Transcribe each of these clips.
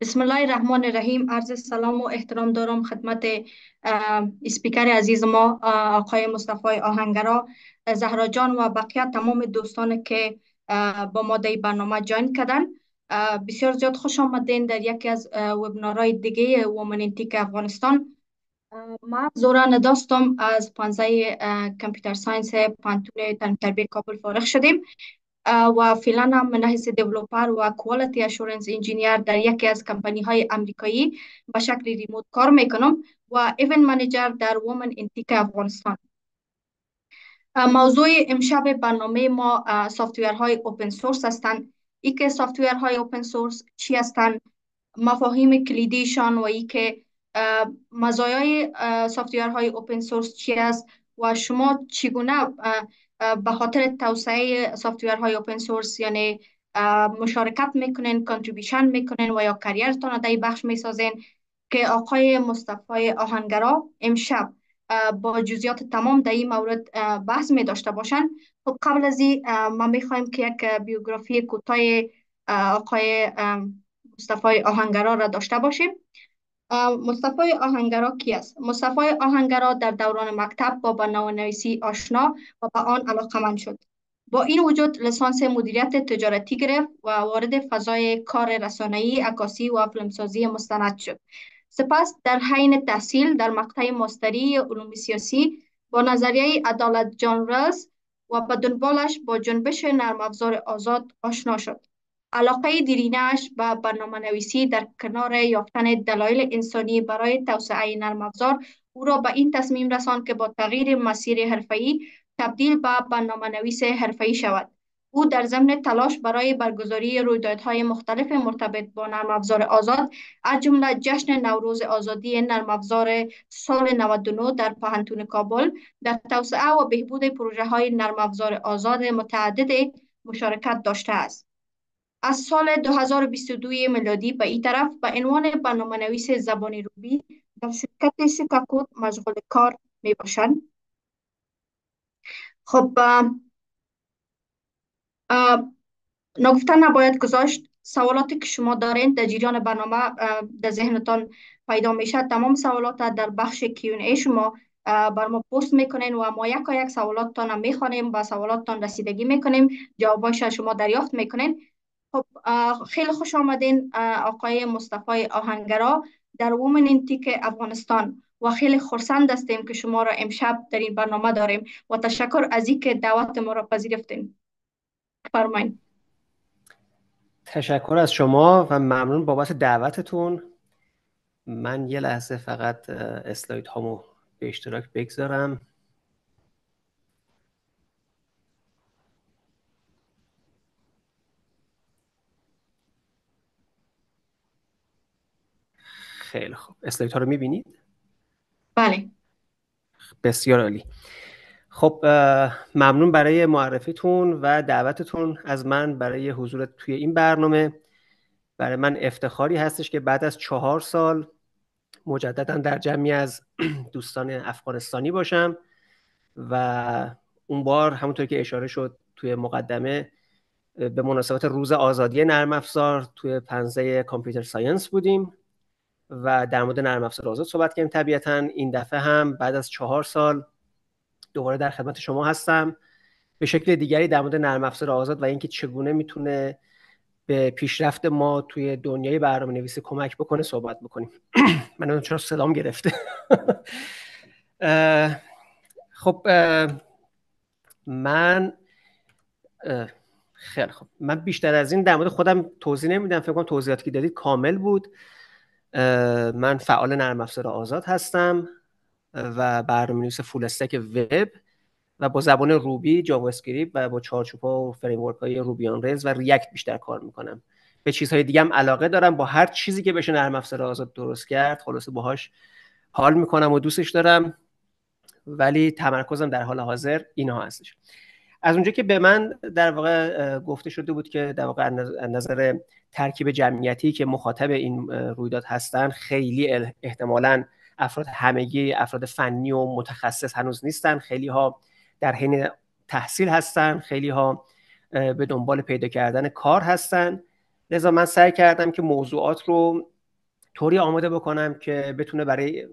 بسم الله الرحمن الرحیم. عرض سلام و احترام دارم خدمت اسپیکر عزیز ما آقای مصطفی آهنگرا، زهرا جان و بقیه تمام دوستان که با ما در برنامه جوین کردن. بسیار زیاد خوش آمدین در یکی از وبینارهای دیگه وومن ان تک افغانستان. ما زورا نداستم از پانزه کامپیوتر ساینس پانتون تربیه کابل فارغ شدیم و فعلا هم من حیث دیولوپر و کوالیتی اشورنس انجینیر در یکی از کمپانی های امریکایی به شکل ریموت کار میکنم و ایونت منیجر در وومن ان تک افغانستان. موضوع امشب برنامه ما سافتویرهای اوپن سورس هستند. ای که سافتویرهای اوپن سورس چی هستند، مفاهیم کلیدیشان و ای که مزایای سافتویرهای اوپن سورس چی است و شما چگونه به خاطر توسعه سافتویرهای اوپن سورس یعنی مشارکت میکنین، کانتریبیوشن میکنین و یا کریرتان در بخش میسازین، که آقای مصطفی آهنگرا امشب با جزئیات تمام در این مورد بحث می داشته باشند. خب قبل از این ما میخوایم که یک بیوگرافی کوتاه آقای مصطفی آهنگرا را داشته باشیم. مصطفی آهنگرا کی است؟ مصطفی آهنگرا در دوران مکتب با برنامه‌نویسی آشنا و به آن علاقه‌مند شد. با این وجود لیسانس مدیریت تجارتی گرفت و وارد فضای کار رسانه‌ای، عکاسی و فیلمسازی مستند شد. سپس در حین تحصیل در مقطع ماستری علوم سیاسی با نظریه عدالت جان رالز و به دنبالش با جنبش نرم افزار آزاد آشنا شد. علاقه دیرینه‌اش به برنامه‌نویسی در کنار یافتن دلایل انسانی برای توسعه نرم افزار او را به این تصمیم رساند که با تغییر مسیر حرفه‌ای تبدیل به برنامه‌نویس حرفه‌ای شود. او در ضمن تلاش برای برگزاری رویدادهای مختلف مرتبط با نرم افزار آزاد، از جمله جشن نوروز آزادی نرم افزار سال 99 در پهنتون کابل، در توسعه و بهبود پروژه‌های نرم افزار آزاد متعدد مشارکت داشته است. از سال 2022 میلادی به این طرف به عنوان برنامه‌نویس زبان روبی در شرکت سیکاکود مشغول کار می باشند. خب نگفته نباید گذاشت، سوالاتی که شما دارین در جریان برنامه در ذهنتان پیدا میشه، تمام سوالات در بخش Q&A شما بر ما پست میکنین و ما یک سوالاتتان میخوانیم، با سوالاتتان رسیدگی میکنیم، جوابایش شما دریافت میکنین. خب خیلی خوش آمدین آقای مصطفی آهنگرا در وومن ان تک افغانستان و خیلی خرسند هستیم که شما را امشب در این برنامه داریم و تشکر از اینکه دعوت ما را پذیرفتین. فرمایین. تشکر از شما و ممنون بابت دعوتتون. من یه لحظه فقط اسلاید هامو به اشتراک بگذارم. خیلی خوب، اسلاید ها رو میبینید؟ بله. بسیار عالی. خب ممنون برای معرفیتون و دعوتتون از من برای حضور توی این برنامه. برای من افتخاری هستش که بعد از 4 سال مجددا در جمعی از دوستان افغانستانی باشم و اون بار همونطور که اشاره شد توی مقدمه به مناسبت روز آزادی نرم افزار توی پنزه کامپیوتر ساینس بودیم و در مورد نرم افزار آزاد صحبت کردیم. طبیعتاً این دفعه هم بعد از 4 سال دوباره در خدمت شما هستم به شکل دیگری در مورد نرم افزار آزاد و اینکه چگونه میتونه به پیشرفت ما توی دنیای برنامه‌نویسی کمک بکنه صحبت بکنیم. من چرا صدام گرفته؟ خب من خیلی خوب، من بیشتر از این در مورد خودم توضیح نمیدم، فکر کنم توضیحاتی که دادید کامل بود. من فعال نرم افزار آزاد هستم و برنامه‌نویس فول استک وب و با زبان روبی، جاوا اسکریپت و با چارچوب‌ها و فریم ورک‌های روبی آن ریلز و ریاکت بیشتر کار میکنم. به چیزهای دیگه هم علاقه دارم، با هر چیزی که بشه نرم افزار آزاد درست کرد خلاصه باهاش حال میکنم و دوستش دارم، ولی تمرکزم در حال حاضر اینها هستش. از اونجا که به من در واقع گفته شده بود که در واقع نظر ترکیب جمعیتی که مخاطب این رویداد هستن خیلی احتمالاً همگی افراد فنی و متخصص هنوز نیستن، خیلی ها در حین تحصیل هستن، خیلی ها به دنبال پیدا کردن کار هستن. لذا من سعی کردم که موضوعات رو طوری آماده بکنم که بتونه برای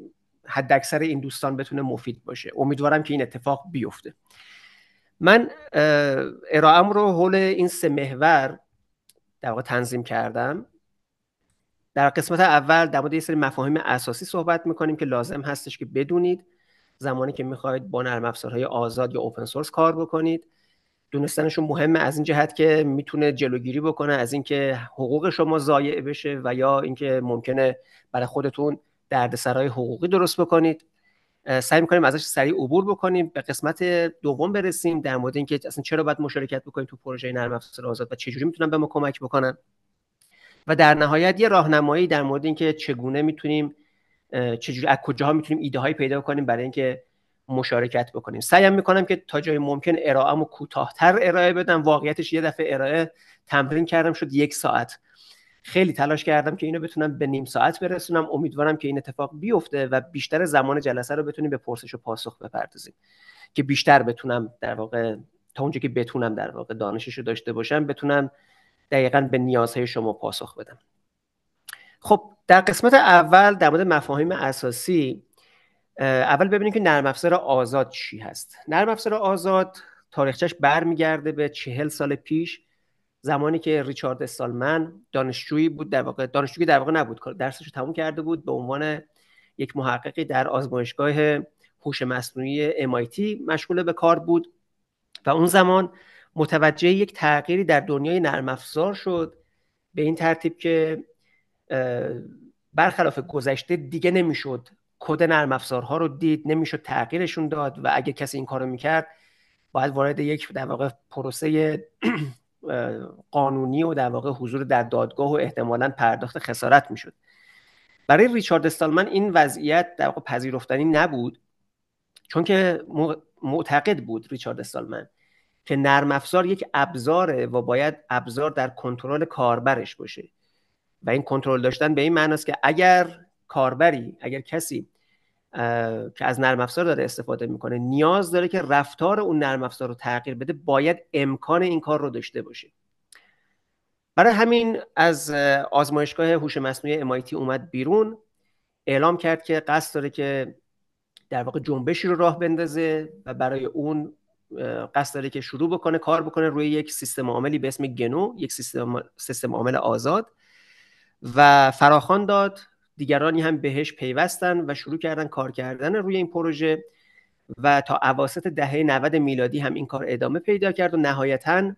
حد اکثر این دوستان بتونه مفید باشه. امیدوارم که این اتفاق بیفته. من ارائه‌ام رو حول این 3 محور در واقع تنظیم کردم. در قسمت اول در مورد یه سری مفاهیم اساسی صحبت میکنیم که لازم هستش که بدونید زمانی که میخواید با نرم افزارهای آزاد یا اوپن سورس کار بکنید. دونستنشون مهمه از این جهت که میتونه جلوگیری بکنه از اینکه حقوق شما ضایع بشه و یا اینکه ممکنه برای خودتون دردسرای حقوقی درست بکنید. سعی میکنیم ازش سریع عبور بکنیم، به قسمت دوم برسیم در مورد اینکه اصلا چرا باید مشارکت بکنیم تو پروژه نرم افزار آزاد و چجوری میتونن به ما کمک بکنن، و در نهایت یه راهنمایی در مورد اینکه چگونه میتونیم چجوری از کجاها میتونیم ایده هایی پیدا کنیم برای اینکه مشارکت بکنیم. سعی میکنم که تا جای ممکن ارائه‌مو کوتاه‌تر ارائه بدم. واقعیتش یه دفعه ارائه تمرین کردم شد 1 ساعت. خیلی تلاش کردم که اینو بتونم به نیم ساعت برسونم. امیدوارم که این اتفاق بیفته و بیشتر زمان جلسه رو بتونیم به پرسش و پاسخ بپردازیم که بیشتر بتونم در واقع تا اونجا که بتونم در واقع دانشش رو داشته باشم بتونم دقیقاً به نیازهای شما پاسخ بدم. خب در قسمت اول در مورد مفاهیم اساسی، اول ببینیم که نرم افزار آزاد چی هست. نرم افزار آزاد تاریخچه‌اش برمیگرده به 40 سال پیش، زمانی که ریچارد استالمن دانشجویی بود، در واقع نبود، درسش رو تموم کرده بود، به عنوان یک محققی در آزمایشگاه هوش مصنوعی MIT مشغول به کار بود و اون زمان متوجه یک تغییری در دنیای نرم افزار شد به این ترتیب که برخلاف گذشته دیگه نمیشد کد نرم افزارها رو دید، نمیشد تغییرشون داد و اگه کسی این کارو میکرد باید وارد یک در واقع پروسه قانونی و در واقع حضور در دادگاه و احتمالاً پرداخت خسارت میشد. برای ریچارد استالمن این وضعیت در واقع پذیرفتنی نبود، چون که معتقد بود ریچارد استالمن که نرم افزار یک ابزاره و باید ابزار در کنترل کاربرش باشه و این کنترل داشتن به این معناست که اگر کسی که از نرم افزار داره استفاده میکنه نیاز داره که رفتار اون نرم افزار رو تغییر بده، باید امکان این کار رو داشته باشه. برای همین از آزمایشگاه هوش مصنوعی MIT اومد بیرون، اعلام کرد که قصد داره که در واقع جنبشی رو راه بندازه و برای اون قصد داره که شروع بکنه کار بکنه روی یک سیستم عاملی به اسم گنو، یک سیستم عامل آزاد، و فراخوان داد. دیگرانی هم بهش پیوستن و شروع کردن کار کردن روی این پروژه و تا اواسط دهه 90 میلادی هم این کار ادامه پیدا کرد و نهایتاً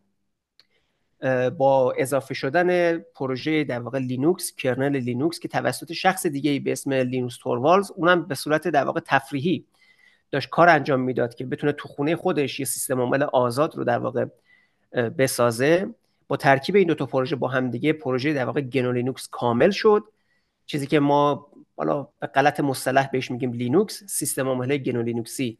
با اضافه شدن پروژه در واقع لینوکس، کرنل لینوکس که توسط شخص دیگه‌ای به اسم لینوس توروالز، اونم به صورت در واقع تفریحی داشت کار انجام میداد که بتونه تو خونه خودش یه سیستم عامل آزاد رو در واقع بسازه، با ترکیب این دو تا پروژه با هم دیگه پروژه در واقع گنو لینوکس کامل شد. چیزی که ما حالا به غلط مصطلح بهش میگیم لینوکس، سیستم عامل گنو لینوکسی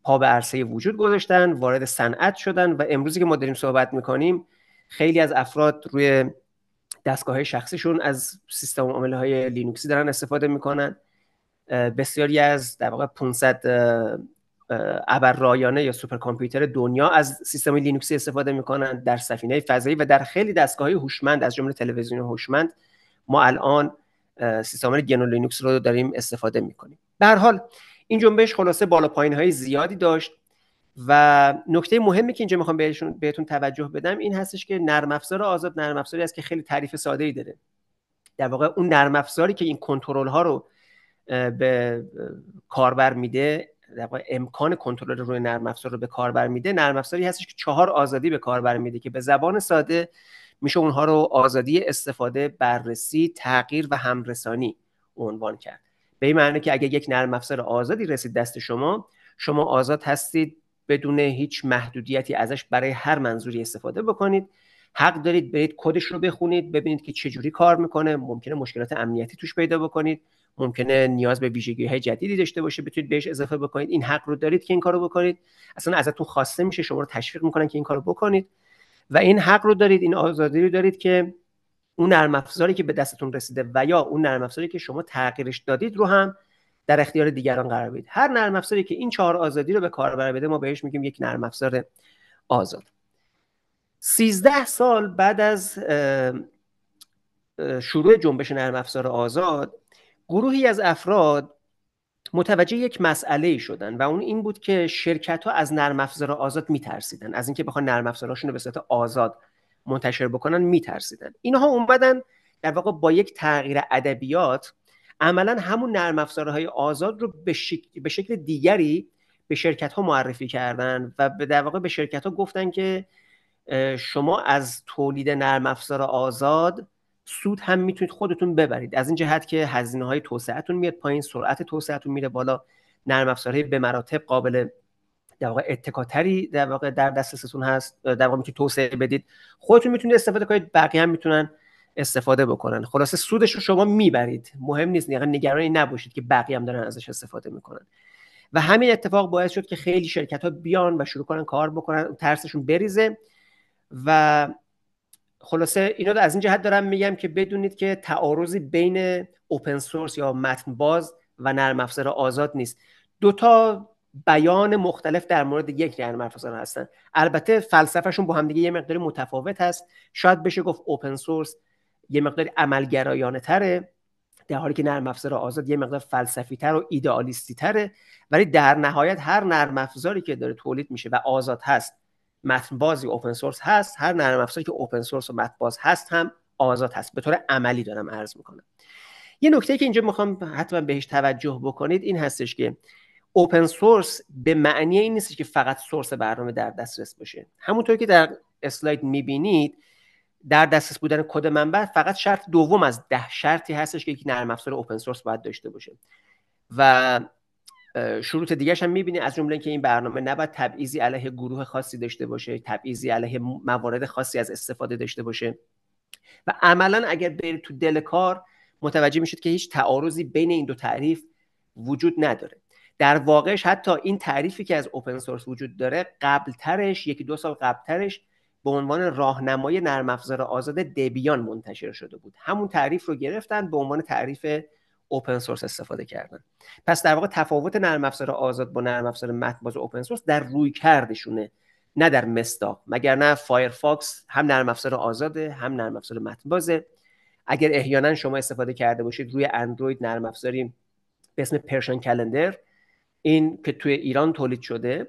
پا به عرصه وجود گذاشتن، وارد صنعت شدن و امروزی که ما داریم صحبت میکنیم خیلی از افراد روی دستگاه‌های شخصیشون از سیستم عامل‌های لینوکسی دارن استفاده میکنن. بسیاری از در واقع 500 ابررایانه یا سوپرکامپیوتر دنیا از سیستم لینوکسی استفاده میکنن در سفینه فضایی و در خیلی دستگاه‌های هوشمند از جمله تلویزیون هوشمند ما الان سیستم گنو لینوکس رو داریم استفاده میکنیم. به هر حال این جنبش خلاصه بالا پایین‌های زیادی داشت و نکته مهمی که اینجا میخوام بهتون توجه بدم این هستش که نرم افزار آزاد نرم افزاری است که خیلی تعریف ساده‌ای داره. در واقع اون نرم افزاری که این کنترل ها رو به کاربر میده، در واقع امکان کنترل روی نرم افزار رو به کاربر میده، نرم افزاری هستش که 4 آزادی به کاربر میده که به زبان ساده میشه اونها رو آزادی استفاده، بررسی، تغییر و همرسانی عنوان کرد. به این معنی که اگه یک نرم افزار آزادی رسید دست شما آزاد هستید بدون هیچ محدودیتی ازش برای هر منظوری استفاده بکنید. حق دارید برید کدش رو بخونید، ببینید که چجوری کار میکنه. ممکنه مشکلات امنیتی توش پیدا بکنید، ممکنه نیاز به ویژگی‌های جدیدی داشته باشه، بتونید بهش اضافه بکنید. این حق رو دارید که این کارو بکنید. اصلا ازتون خواسته میشه، شما رو تشویق میکنن که این کارو بکنید و این حق رو دارید، این آزادی رو دارید که اون نرم افزاری که به دستتون رسیده و یا اون نرم افزاری که شما تغییرش دادید رو هم در اختیار دیگران قرار بدید. هر نرم افزاری که این 4 آزادی رو به کاربر بده ما بهش میگیم یک نرم افزار آزاد. 13 سال بعد از شروع جنبش نرم افزار آزاد، گروهی از افراد متوجه یک مسئله شدن و اون این بود که شرکت‌ها از نرم افزار آزاد میترسیدن، از اینکه بخوان نرم افزاراشون رو به صورت آزاد منتشر بکنن میترسیدن. اینها اومدن در واقع با یک تغییر ادبیات عملا همون نرم افزارهای آزاد رو به شکل دیگری به شرکت‌ها معرفی کردن و در واقع به شرکت‌ها گفتن که شما از تولید نرم افزار آزاد سود هم میتونید خودتون ببرید، از این جهت که هزینه‌های توسعه‌تون میاد پایین، سرعت توسعه‌تون میره بالا، نرم افزارهای به مراتب قابل در واقع اتکاتری در واقع در دسترستون هست، در واقع میتونید توسعه بدید، خودتون میتونید استفاده کنید، بقیه هم میتونن استفاده بکنن. خلاصه سودش رو شما میبرید، مهم نیست، یعنی نگرانی نباشید که بقیه هم دارن ازش استفاده میکنن. و همین اتفاق باعث شد که خیلی شرکت‌ها بیان و شروع کنن کار بکنن، ترسشون بریزه. و خلاصه اینا از این جهت دارم میگم که بدونید که تعارضی بین اوپن سورس یا متن باز و نرم افزار آزاد نیست. دو تا بیان مختلف در مورد یک نرم افزار هستن. البته فلسفهشون با هم دیگه یه مقداری متفاوت هست. شاید بشه گفت اوپن سورس یه مقداری عملگرایانه تره، در حالی که نرم افزار آزاد یه مقدار فلسفی تر و ایدئالیستی تره. ولی در نهایت هر نرم افزاری که داره تولید میشه و آزاد هست، متن بازی اوپن سورس هست، هر نرم افزاری که اوپن سورس و متن باز هست هم آزاد هست. به طور عملی دارم عرض میکنم. یه نکته که اینجا میخوام حتما بهش توجه بکنید این هستش که اوپن سورس به معنی این نیست که فقط سورس برنامه در دسترس باشه. همونطور که در اسلاید میبینید در دسترس بودن کد منبع فقط شرط دوم از 10 شرطی هستش که یک نرم افزار اوپن سورس باید داشته باشه و شروط دیگه‌ش هم می‌بینید، از جمله اینکه این برنامه نباید تبعیضی علیه گروه خاصی داشته باشه، تبعیضی علیه موارد خاصی از استفاده داشته باشه. و عملاً اگر برید تو دل کار متوجه میشید که هیچ تعارضی بین این دو تعریف وجود نداره. در واقعش حتی این تعریفی که از اوپن سورس وجود داره قبلترش، 1-2 سال قبلترش به عنوان راهنمای نرم افزار آزاد دبیان منتشر شده بود. همون تعریف رو گرفتن به عنوان تعریف اوپن سورس استفاده کردن. پس در واقع تفاوت نرم افزار آزاد با نرم افزار متن باز اوپن سورس در روی کردشونه، نه در مصداق. مگر نه فایرفاکس هم نرم افزار آزاده هم نرم افزار متن بازه. اگر احیانا شما استفاده کرده باشید روی اندروید نرم افزاری به اسم پرشن کلندر، این که توی ایران تولید شده،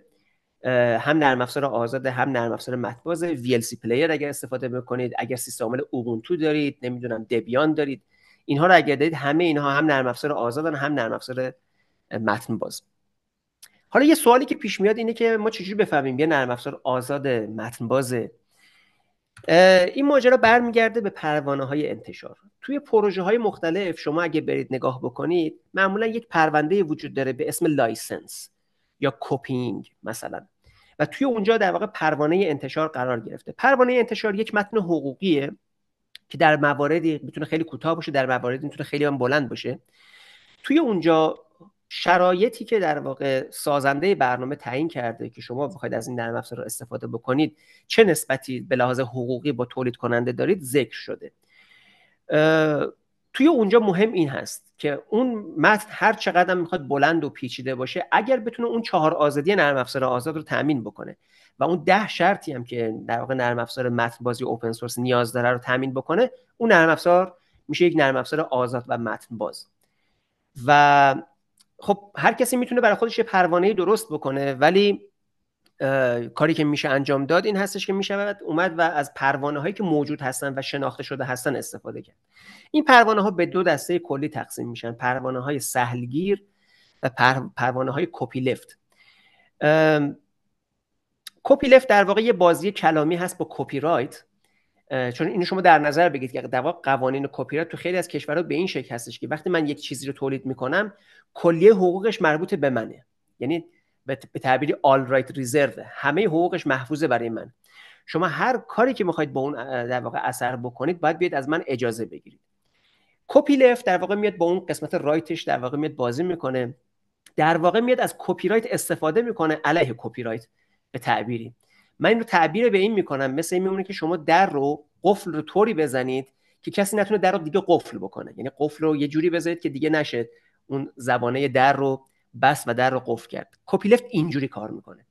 هم نرم افزار آزاده هم نرم افزار متن بازه. VLC پلیر اگر استفاده میکنید، اگر سیستم عامل اوبونتو دارید، نمیدونم دبیان دارید، اینها رو اگر دارید، همه اینها هم نرم افزار آزادن هم نرم افزار متن باز. حالا یه سوالی که پیش میاد اینه که ما چجوری بفهمیم یه نرم افزار آزاد متن بازه؟ این ماجرا برمیگرده به پروانه‌های انتشار. توی پروژه‌های مختلف شما اگه برید نگاه بکنید، معمولا یک پرونده وجود داره به اسم لایسنس یا کپینگ مثلا، و توی اونجا در واقع پروانه انتشار قرار گرفته. پروانه انتشار یک متن حقوقیه که در مواردی میتونه خیلی کوتاه باشه، در مواردی میتونه خیلی هم بلند باشه. توی اونجا شرایطی که در واقع سازنده برنامه تعیین کرده که شما بخواید از این نرم افزار رو استفاده بکنید، چه نسبتی به لحاظ حقوقی با تولید کننده دارید، ذکر شده. توی اونجا مهم این هست که اون متن هر چقدر میخواد بلند و پیچیده باشه، اگر بتونه اون 4 آزادی نرم افزار آزاد رو تامین بکنه و اون 10 شرطی هم که در واقع نرم افزار متن بازی اوپن سورس نیاز داره رو تامین بکنه، اون نرم افزار میشه یک نرم افزار آزاد و متن باز. و خب هر کسی میتونه برای خودش یه پروانه درست بکنه، ولی کاری که میشه انجام داد این هستش که میشه اومد و از پروانه هایی که موجود هستن و شناخته شده هستن استفاده کرد. این پروانه ها به 2 دسته کلی تقسیم میشن: پروانه های سهلگیر و پروانه های کپی لفت. کپی لفت در واقع یه بازی کلامی هست با کپی رایت، چون اینو شما در نظر بگیرید که در واقع قوانین کپی رایت تو خیلی از کشورها به این شکل هستش که وقتی من یک چیزی رو تولید میکنم، کلیه حقوقش مربوط به منه، یعنی به تعبیری all right reserve، همه حقوقش محفوظه برای من. شما هر کاری که میخواید با اون در واقع اثر بکنید باید بیاید از من اجازه بگیرید. کپی لفت در واقع میاد با اون قسمت رایتش در واقع میاد بازی میکنه، در واقع میاد از کپی رایت استفاده میکنه علیه کپی رایت. به تعبیری من این رو تعبیر به این میکنم، مثل این میمونه که شما در رو قفل رو طوری بزنید که کسی نتونه در رو دیگه قفل بکنه، یعنی قفل رو یه جوری بذارید که دیگه نشه اون زبانه در رو بس و در رو قفل کرد. کپی لفت اینجوری کار میکنه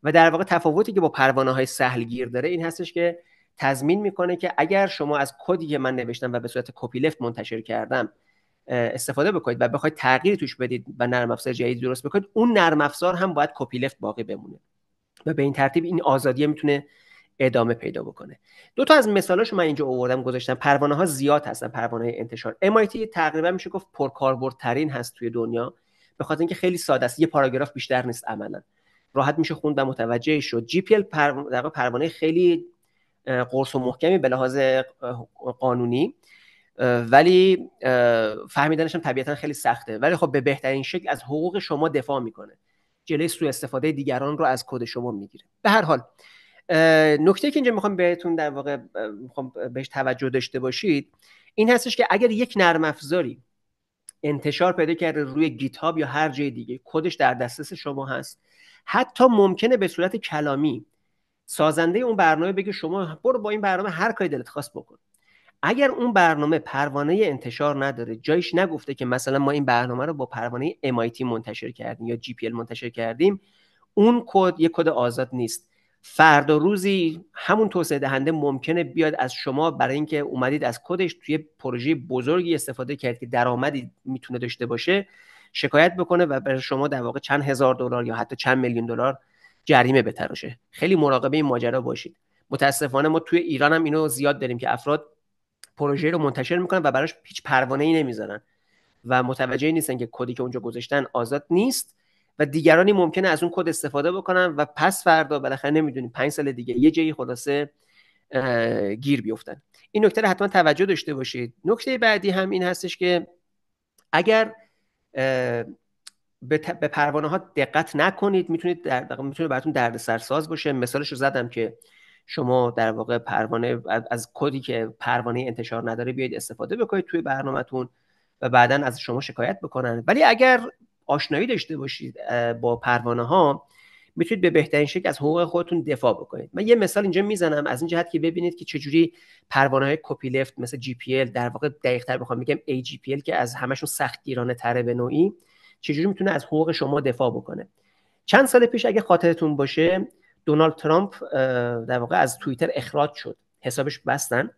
و در واقع تفاوتی که با پروانه های سهل گیر داره این هستش که تضمین میکنه که اگر شما از کدی که من نوشتم و به صورت کپی لفت منتشر کردم استفاده بکنید و بخواید تغییر توش بدید و نرم افزار جدید درست بکنید، اون نرم افزار هم باید کپی لفت باقی بمونه و به این ترتیب این آزادی میتونه ادامه پیدا بکنه. دو تا از مثالاشو من اینجا آوردم گذاشتم. پروانه ها زیاد هستن، پروانه انتشار. MIT تقریبا میشه گفت پرکاربردترین هست توی دنیا، به خاطر اینکه خیلی ساده است، یه پاراگراف بیشتر نیست، عملا راحت میشه خوند و متوجه شد. GPL در پروانه خیلی قرص و محکمی به لحاظ قانونی، ولی فهمیدنش هم طبیعتا خیلی سخته، ولی خب به بهترین شکل از حقوق شما دفاع میکنه، جلوی سوء استفاده دیگران رو از کد شما میگیره. به هر حال نکته که اینجا میخوام بهتون در واقع میخوام بهش توجه داشته باشید این هستش که اگر یک نرم افزاری انتشار پیدا کرده روی گیت هاب یا هر جای دیگه، کدش در دسترس شما هست، حتی ممکنه به صورت کلامی سازنده اون برنامه بگه شما برو با این برنامه هر کاری دلت خواست بکن. اگر اون برنامه پروانه انتشار نداره، جایش نگفته که مثلا ما این برنامه رو با پروانه MIT منتشر کردیم یا GPL منتشر کردیم، اون کد یک کد آزاد نیست. فردا روزی همون توسعه دهنده ممکنه بیاد از شما برای اینکه اومدید از کدش توی پروژه بزرگی استفاده کرد که درآمدی میتونه داشته باشه، شکایت بکنه و برای شما در واقع چند هزار دلار یا حتی چند میلیون دلار جریمه بتراشه. خیلی مراقب این ماجرا باشید. متاسفانه ما توی ایران هم اینو زیاد داریم که افراد پروژه رو منتشر میکنن و براش هیچ پروانه‌ای نمیذارن و متوجه نیستن که کدی که اونجا گذاشتن آزاد نیست و دیگرانی ممکنه از اون کد استفاده بکنن و پس فردا بالاخره نمیدونیم 5 سال دیگه یه جایی خلاصه گیر بیفتن. این نکته رو حتما توجه داشته باشید. نکته بعدی هم این هستش که اگر به پروانه ها دقت نکنید میتونه براتون دردسرساز باشه. مثالش رو زدم که شما در واقع پروانه از کدی که پروانه انتشار نداره بیاید استفاده بکنید توی برنامه‌تون و بعداً از شما شکایت بکنن. ولی اگر آشنایی داشته باشید با پروانه ها، میتونید به بهترین شکل از حقوق خودتون دفاع بکنید. من یه مثال اینجا میزنم از این جهت که ببینید که چجوری پروانه های کپی لفت مثل GPL، در واقع دقیق‌تر بخوام بگم AGPL که از همشون سختگیرانه تره به نوعی، چجوری میتونه از حقوق شما دفاع بکنه. چند سال پیش اگه خاطرتون باشه دونالد ترامپ در واقع از توییتر اخراج شد، حسابش بستن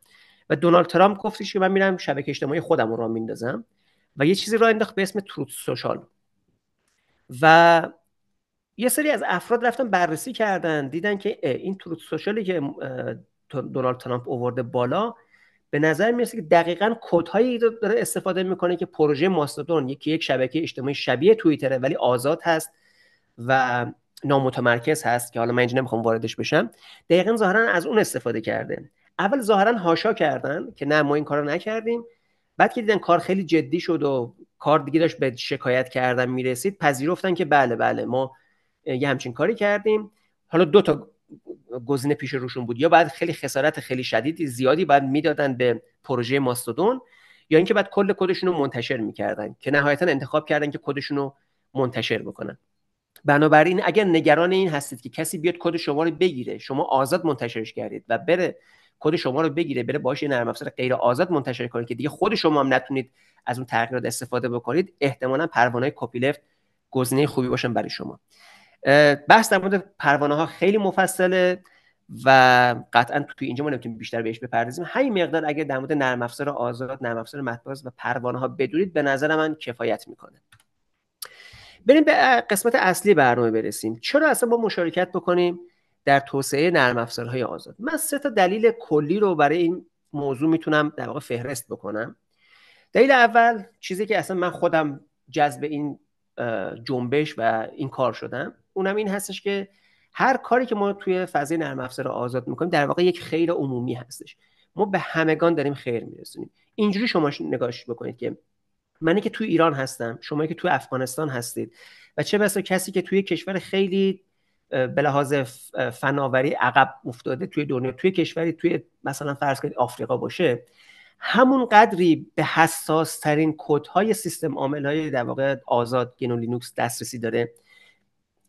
و دونالد ترامپ گفتش که من میرم شبکه اجتماعی خودم رو راه میندازم و یه چیزی راه انداخت به اسم تروت سوشال و یه سری از افراد رفتن بررسی کردن، دیدن که این تروت سوشالی که دونالد ترامپ آورده بالا به نظر میرسه که دقیقاً کدهایی داره استفاده میکنه که پروژه ماستودون، یک شبکه اجتماعی شبیه توییتره ولی آزاد هست و نامتمرکز هست که حالا من اینجا نمیخوام واردش بشم، دقیقاً ظاهراً از اون استفاده کرده. اول ظاهراً هاشا کردن که نه ما این کارو نکردیم، بعد که دیدن کار خیلی جدی شد و کار دیگه داشت به شکایت کردن میرسید، پذیرفتن که بله ما یه همچین کاری کردیم. حالا دو تا گزینه پیش روشون بود، یا بعد خیلی خسارت خیلی شدیدی زیادی بعد میدادن به پروژه ماستودون، یا اینکه بعد کل کدشون رو منتشر میکردن که نهایتا انتخاب کردن که کدشون رو منتشر بکنن. بنابراین اگر نگران این هستید که کسی بیاد کد شما رو بگیره، شما آزاد منتشرش کردید و بره کد شما رو بگیره، بره باهاش یه نرم افزار غیر آزاد منتشر کنید که دیگه خود شما هم نتونید از اون تغییرات استفاده بکنید، احتمالاً پروانه کپی لفت گزینه خوبی باشن برای شما. بحث در مورد پروانه ها خیلی مفصله و قطعا توی اینجا ما نمیتونیم بیشتر بهش بپردازیم. همین مقدار اگر در مورد نرم افزار آزاد، نرم افزار مطبوعات و پروانه ها بدونید به نظر من کفایت میکنه. بریم به قسمت اصلی برنامه برسیم. چرا اصلا با مشارکت بکنیم در توسعه نرم افزارهای آزاد؟ من 3 تا دلیل کلی رو برای این موضوع میتونم در واقع فهرست بکنم. دلیل اول، چیزی که اصلا من خودم جذب این جنبش و این کار شدم، اونم این هستش که هر کاری که ما توی فضای نرم افزار آزاد میکنیم در واقع یک خیر عمومی هستش. ما به همگان داریم خیر میرسونیم. اینجوری شما نگاهش بکنید که منی که توی ایران هستم، شما که توی افغانستان هستید و چه بسا کسی که توی کشور خیلی به لحاظ فناوری عقب افتاده توی دنیا، توی کشوری توی مثلا فرض کنید آفریقا باشه، همون قدری به حساس ترین کدهای سیستم عامل‌های در واقع آزاد گنو لینوکس دسترسی داره،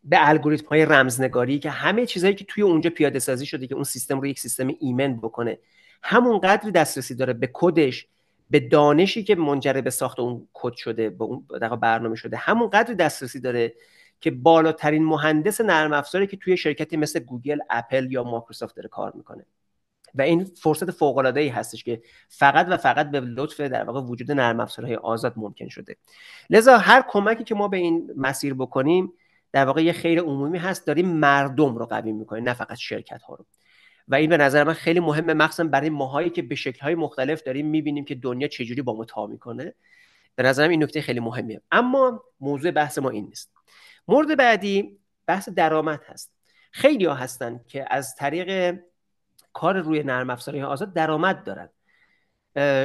به الگوریتم های رمزنگاری که همه چیزایی که توی اونجا پیاده سازی شده که اون سیستم رو یک سیستم ایمن بکنه، همون قدری دسترسی داره به کدش، به دانشی که منجر به ساخت اون کد شده، به اون برنامه شده، همون قدری دسترسی داره که بالاترین مهندس نرم افزاری که توی شرکتی مثل گوگل، اپل یا مایکروسافت داره کار میکنه. و این فرصت فوق‌العاده‌ای هستش که فقط و فقط به لطف در واقع وجود نرم افزارهای آزاد ممکن شده. لذا هر کمکی که ما به این مسیر بکنیم در واقع یه خیر عمومی هست، داریم مردم رو قوی می‌کنیم نه فقط شرکت‌ها رو. و این به نظر من خیلی مهمه، مخصوصا برای ماهایی که به شکل‌های مختلف داریم می‌بینیم که دنیا چجوری با ما تا می‌کنه. به نظرم این نکته خیلی مهمیه. اما موضوع بحث ما این نیست. مورد بعدی بحث درآمد هست. خیلی‌ها هستن که از طریق کار روی نرم افزارهای آزاد درآمد دارن.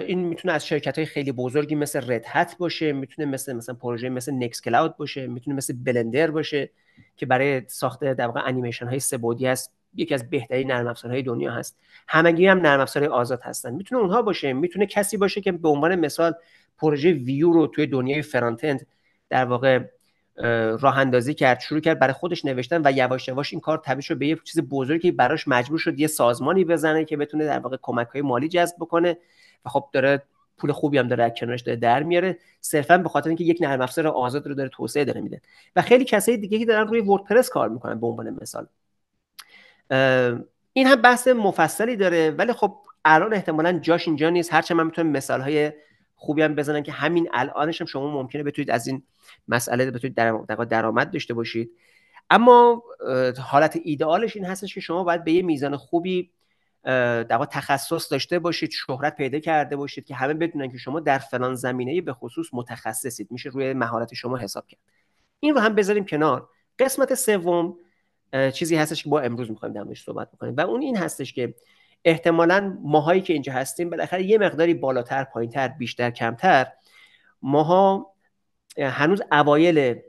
این میتونه از شرکت‌های خیلی بزرگی مثل رد هت باشه، میتونه مثلا پروژه مثل نکس کلاود باشه، میتونه مثل بلندر باشه که برای ساخت در واقع انیمیشن‌های سه‌بعدی است، یکی از بهترین نرم افزارهای دنیا هست. همگی هم نرم افزارهای آزاد هستن. میتونه اونها باشه، میتونه کسی باشه که به عنوان مثال پروژه ویو رو توی دنیای فرانت اند در واقع راه اندازی کرد، شروع کرد برای خودش نوشتن و یواش یواش این کار تبدیل شد به یه چیز بزرگی براش مجبور شد یه سازمانی بزنه که بتونه در واقع کمک‌های مالی جذب بکنه و خب داره پول خوبی هم داره از کنارش داره در میاره، صرفا به خاطر اینکه یک نرم افزار آزاد رو داره توسعه داره میده. و خیلی کسای دیگه که دارن روی وردپرس کار میکنن به عنوان مثال. این هم بحث مفصلی داره، ولی خب الان احتمالاً جاش اینجا نیست. هرچند من میتونم مثال‌های خوبی هم بزنم که همین الانش هم شما ممکنه بتونید از این مسئله بتونید درآمد داشته باشید. اما حالت ایدئالش این هستش که شما باید به یه میزان خوبی در واقع تخصص داشته باشید، شهرت پیدا کرده باشید که همه بدونن که شما در فلان زمینه به خصوص متخصصید، میشه روی مهارت شما حساب کرد. این رو هم بذاریم کنار. قسمت سوم چیزی هستش که با امروز می‌خوایم در موردش صحبت بکنیم و اون این هستش که احتمالاً ماهایی که اینجا هستیم بالاخره یه مقداری بالاتر، پایینتر، بیشتر، کمتر، ماها هنوز اوایل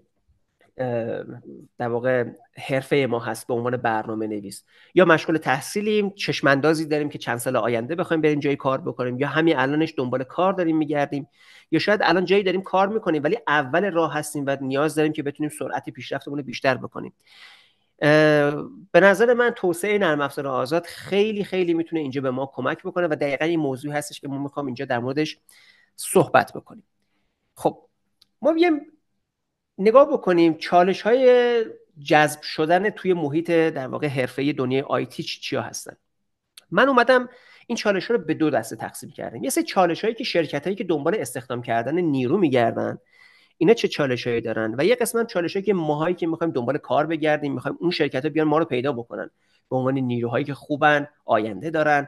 در واقع حرفه ما هست به عنوان برنامه نویس. یا مشغول تحصیلیم، چشم اندازی داریم که چند سال آینده بخوایم بریم جایی کار بکنیم، یا همین الانش دنبال کار داریم میگردیم، یا شاید الان جایی داریم کار میکنیم ولی اول راه هستیم و نیاز داریم که بتونیم سرعت پیشرفتمون رو بیشتر بکنیم. به نظر من توسعه نرم افزار آزاد خیلی خیلی میتونه اینجا به ما کمک بکنه و دقیقاً این موضوع هستش که ما میخوام اینجا در موردش صحبت بکنیم. خب ما بیایم نگاه بکنیم چالش های جذب شدن توی محیط در واقع حرفه‌ای دنیای آیتی چیا هستن. من اومدم این چالش ها رو به دو دسته تقسیم کردم. یه سری چالش هایی که شرکت هایی که دنبال استخدام کردن نیرو میگردن اینا چه چالش هایی دارن، و یه قسمت چالش هایی که ماهایی که میخوایم دنبال کار بگردیم، میخوایم اون شرکت ها بیان ما رو پیدا بکنن به عنوان نیروهایی که خوبن، آینده دارن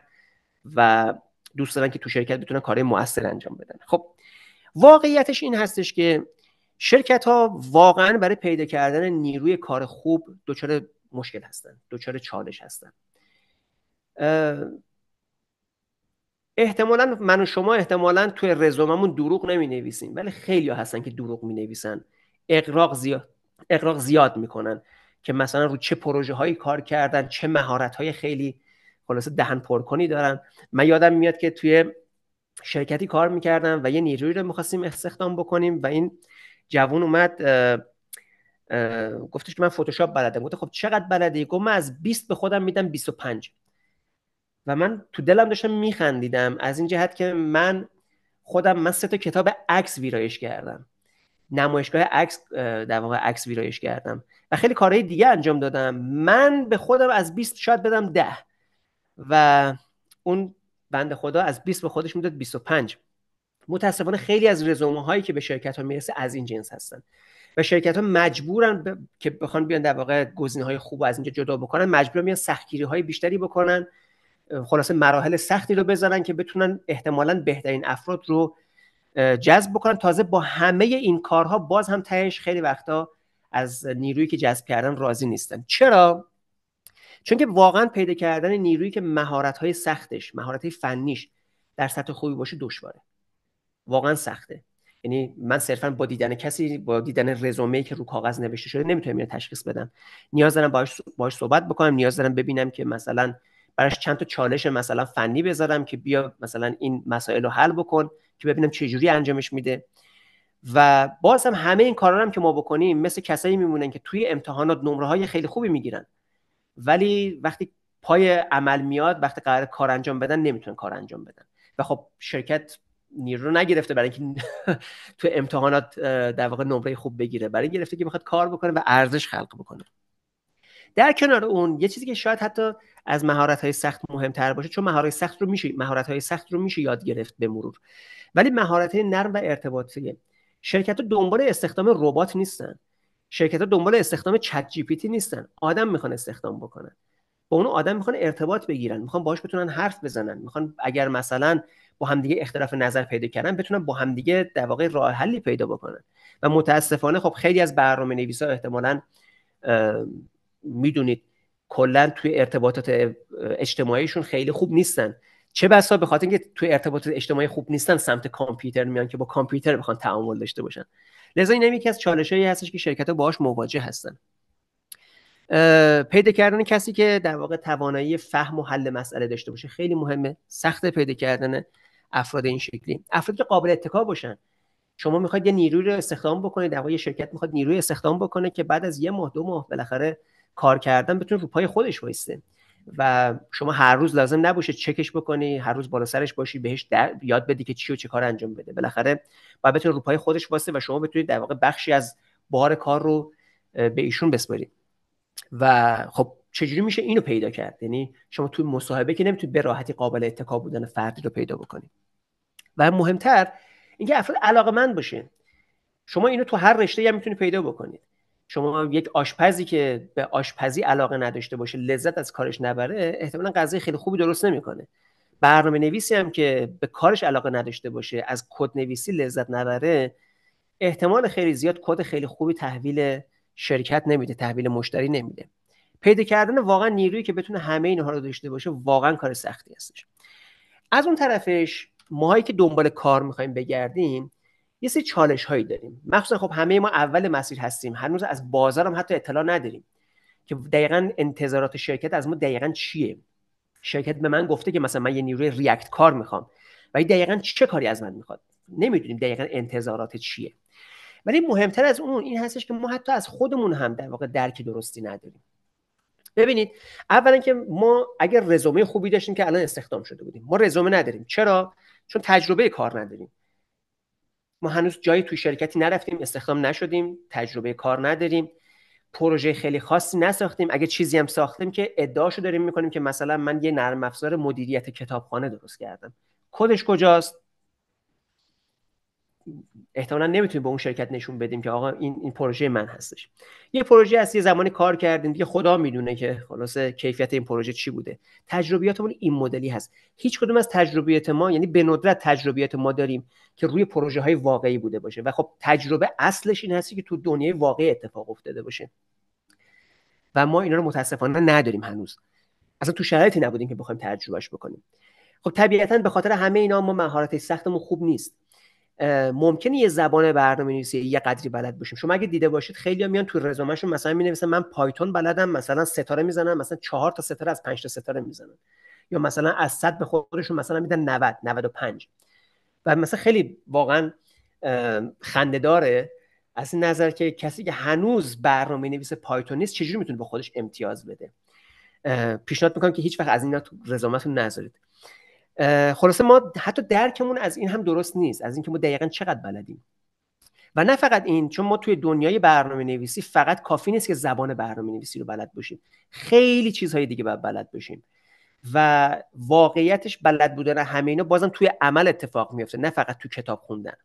و دوست دارن که تو شرکت بتونن کارهای مؤثر انجام بدن. خب واقعیتش این هستش که شرکت ها واقعا برای پیدا کردن نیروی کار خوب دچار مشکل هستن، دچار چالش هستن. احتمالاً من و شما احتمالاً توی رزوممون دروغ نمی نویسیم، ولی خیلی ها هستن که دروغ می نویسن، اغراق زیاد میکنن که مثلا رو چه پروژه هایی کار کردن، چه مهارت های خیلی خلاصه دهن پرکنی دارن. من یادم میاد که توی شرکتی کار میکردم و یه نیرویی رو میخواستیم استخدام بکنیم و این جوون اومد گفتش که من فتوشاپ بلدم. گفتم خب چقدر بلدی؟ گفت من از 20 به خودم میدم 25. و من تو دلم داشتم میخندیدم از این جهت که من 3 تا کتاب عکس ویرایش کردم، نمایشگاه عکس در واقع عکس ویرایش کردم و خیلی کارهای دیگه انجام دادم. من به خودم از 20 شاید بدم 10 و اون بنده خدا از 20 به خودش میداد 25. متاسفانه خیلی از رزومه هایی که به شرکت ها میرسه از این جنس هستن و شرکت ها مجبورن که بخوان بیان در واقع گزینه های خوب از اینجا جدا بکنن، مجبورن بیان سختگیری های بیشتری بکنن، خلاصه مراحل سختی رو بذارن که بتونن احتمالاً بهترین افراد رو جذب بکنن. تازه با همه این کارها باز هم تهش خیلی وقتا از نیرویی که جذب کردن راضی نیستن. چرا؟ چون که واقعا پیدا کردن نیرویی که مهارت‌های سختش، مهارت‌های فنیش در سطح خوبی باشه دشواره، واقعا سخته. یعنی من صرفا با دیدن رزومه‌ای که رو کاغذ نوشته شده نمیتونم اینو تشخیص بدم. نیاز دارم باهاش صحبت بکنم، نیاز دارم ببینم که مثلا براش چند تا چالش مثلا فنی بذارم که بیا مثلا این مسائل رو حل بکن که ببینم چه جوری انجامش میده. و باز هم همه این کارا هم که ما بکنیم مثل کسایی میمونن که توی امتحانات نمره‌های خیلی خوبی میگیرن ولی وقتی پای عمل میاد، وقتی قرار کار انجام بدن نمیتونن کار انجام بدن. و خب شرکت نیرو نگرفته برای اینکه تو امتحانات در واقع نمره خوب بگیره، برای این گرفته که بخواد کار بکنه و ارزش خلق بکنه. در کنار اون یه چیزی که شاید حتی از مهارت‌های سخت مهمتر باشه، چون مهارت‌های سخت رو میشه یاد گرفت به مرور، ولی مهارت‌های نرم و ارتباطی. شرکت‌ها دنبال استخدام ربات نیستن، شرکت‌ها دنبال استخدام چت جی پی تی نیستن، آدم میخوان استخدام بکنن. با اون آدم میخوان ارتباط بگیرن، میخوان باهاش بتونن حرف بزنن، میخوان اگر مثلا با همدیگه اختلاف نظر پیدا کردن بتونن با همدیگه در واقع راه حلی پیدا بکنن. و متاسفانه خب خیلی از برنامه‌نویسا احتمالاً میدونید کلا توی ارتباطات اجتماعیشون خیلی خوب نیستن، چه بسا به خاطر اینکه توی ارتباطات اجتماعی خوب نیستن سمت کامپیوتر میان که با کامپیوتر بخوان تعامل داشته باشن. لذا این هم یکی از چالشایی هستش که شرکت‌ها باهاش مواجه هستن. پیدا کردن کسی که در واقع توانایی فهم و حل مسئله داشته باشه خیلی مهمه. سخت پیدا کردن افراد این شکلی، افرادی که قابل اتکا باشن. شما میخواید یه نیروی رو استخدام بکنید، در واقع یه شرکت میخواد نیروی استخدام بکنه که بعد از 1 ماه 2 ماه بالاخره کار کردن بتونه رو پای خودش وایسته و شما هر روز لازم نباشه چکش بکنی، هر روز بالا سرش باشی، بهش یاد بدی که چی و چه کار انجام بده. بالاخره باید بتونه رو پای خودش وایسته و شما بتونید در واقع بخشی از بار کار رو به ایشون بسپارید. و خب چجوری میشه اینو پیدا کرد؟ یعنی شما توی مصاحبه که نمیتونید به راحتی قابل اتکا بودن فردی رو پیدا بکنید. و مهمتر اینکه افراد علاقه‌مند باشه. شما اینو تو هر رشته‌ای هم میتونید پیدا بکنید. شما یک آشپزی که به آشپزی علاقه نداشته باشه، لذت از کارش نبره، احتمالاً غذای خیلی خوبی درست نمیکنه. برنامه‌نویسی هم که به کارش علاقه نداشته باشه، از کدنویسی لذت نبره، احتمال خیلی زیاد کد خیلی خوبی تحویل شرکت نمیده، تحویل مشتری نمیده. پیدا کردن واقعا نیرویی که بتونه همه اینها رو داشته باشه واقعا کار سختی هستش. از اون طرفش ماهایی که دنبال کار می‌خوایم بگردیم یه سری چالش هایی داریم. مخصوصا خب همه ما اول مسیر هستیم، هنوز از بازار هم حتی اطلاع نداریم که دقیقاً انتظارات شرکت از ما دقیقاً چیه. شرکت به من گفته که مثلا من یه نیروی ریاکت کار میخوام، ولی دقیقاً چه کاری از من میخواد نمیدونیم، دقیقاً انتظارات چیه. ولی مهمتر از اون این هستش که ما حتی از خودمون هم در واقع درک درستی نداریم. ببینید، اولا که ما اگر رزومه خوبی داشتیم که الان استخدام شده بودیم، ما رزومه نداریم. چرا؟ چون تجربه کار نداریم. ما هنوز جایی توی شرکتی نرفتیم، استخدام نشدیم، تجربه کار نداریم، پروژه خیلی خاصی نساختیم. اگه چیزی هم ساختیم که ادعاشو داریم میکنیم که مثلا من یه نرم افزار مدیریت کتابخانه درست کردم. کدش کجاست؟ احتمالاً نمیتونیم به اون شرکت نشون بدیم که آقا این پروژه من هستش. یه پروژه هست، یه زمانی کار کردیم دیگه، خدا میدونه که خلاصه کیفیت این پروژه چی بوده. تجربیاتمون این مدلی هست. هیچ کدوم از تجربیات ما، یعنی به ندرت تجربیات ما داریم که روی پروژه های واقعی بوده باشه و خب تجربه اصلش این هستی که تو دنیای واقعی اتفاق افتاده باشه و ما اینا رو متاسفانه نداریم هنوز. اصلا تو شرایطی نبودیم که بخوایم تجربهش بکنیم. خب طبیعتاً به خاطر همه اینا ما مهارت سختمون خوب نیست. ممکنه یه زبان برنامه‌نویسی یه قدری بلد باشیم. شما اگه دیده باشید خیلی‌ها میان تو رزومه‌شون مثلا می‌نویسن من پایتون بلدم، مثلا ستاره میزنم، مثلا 4 تا ستاره از 5 تا ستاره میزنن، یا مثلا از 100 به خودشون مثلا میدن 90 95. و مثلا خیلی واقعا خنده‌داره از این نظر که کسی که هنوز برنامه‌نویس پایتون نیست چجوری میتونه به خودش امتیاز بده. پیشنهاد میکنم که هیچ وقت از اینا تو رزومه‌تون نذارید. خلاصه ما حتی درکمون از این هم درست نیست، از اینکه ما دقیقاً چقدر بلدیم. و نه فقط این، چون ما توی دنیای برنامه‌نویسی فقط کافی نیست که زبان برنامه‌نویسی رو بلد باشیم، خیلی چیزهای دیگه باید بلد باشیم. و واقعیتش بلد بودن همه اینا بازم توی عمل اتفاق میفته، نه فقط تو کتاب خوندن.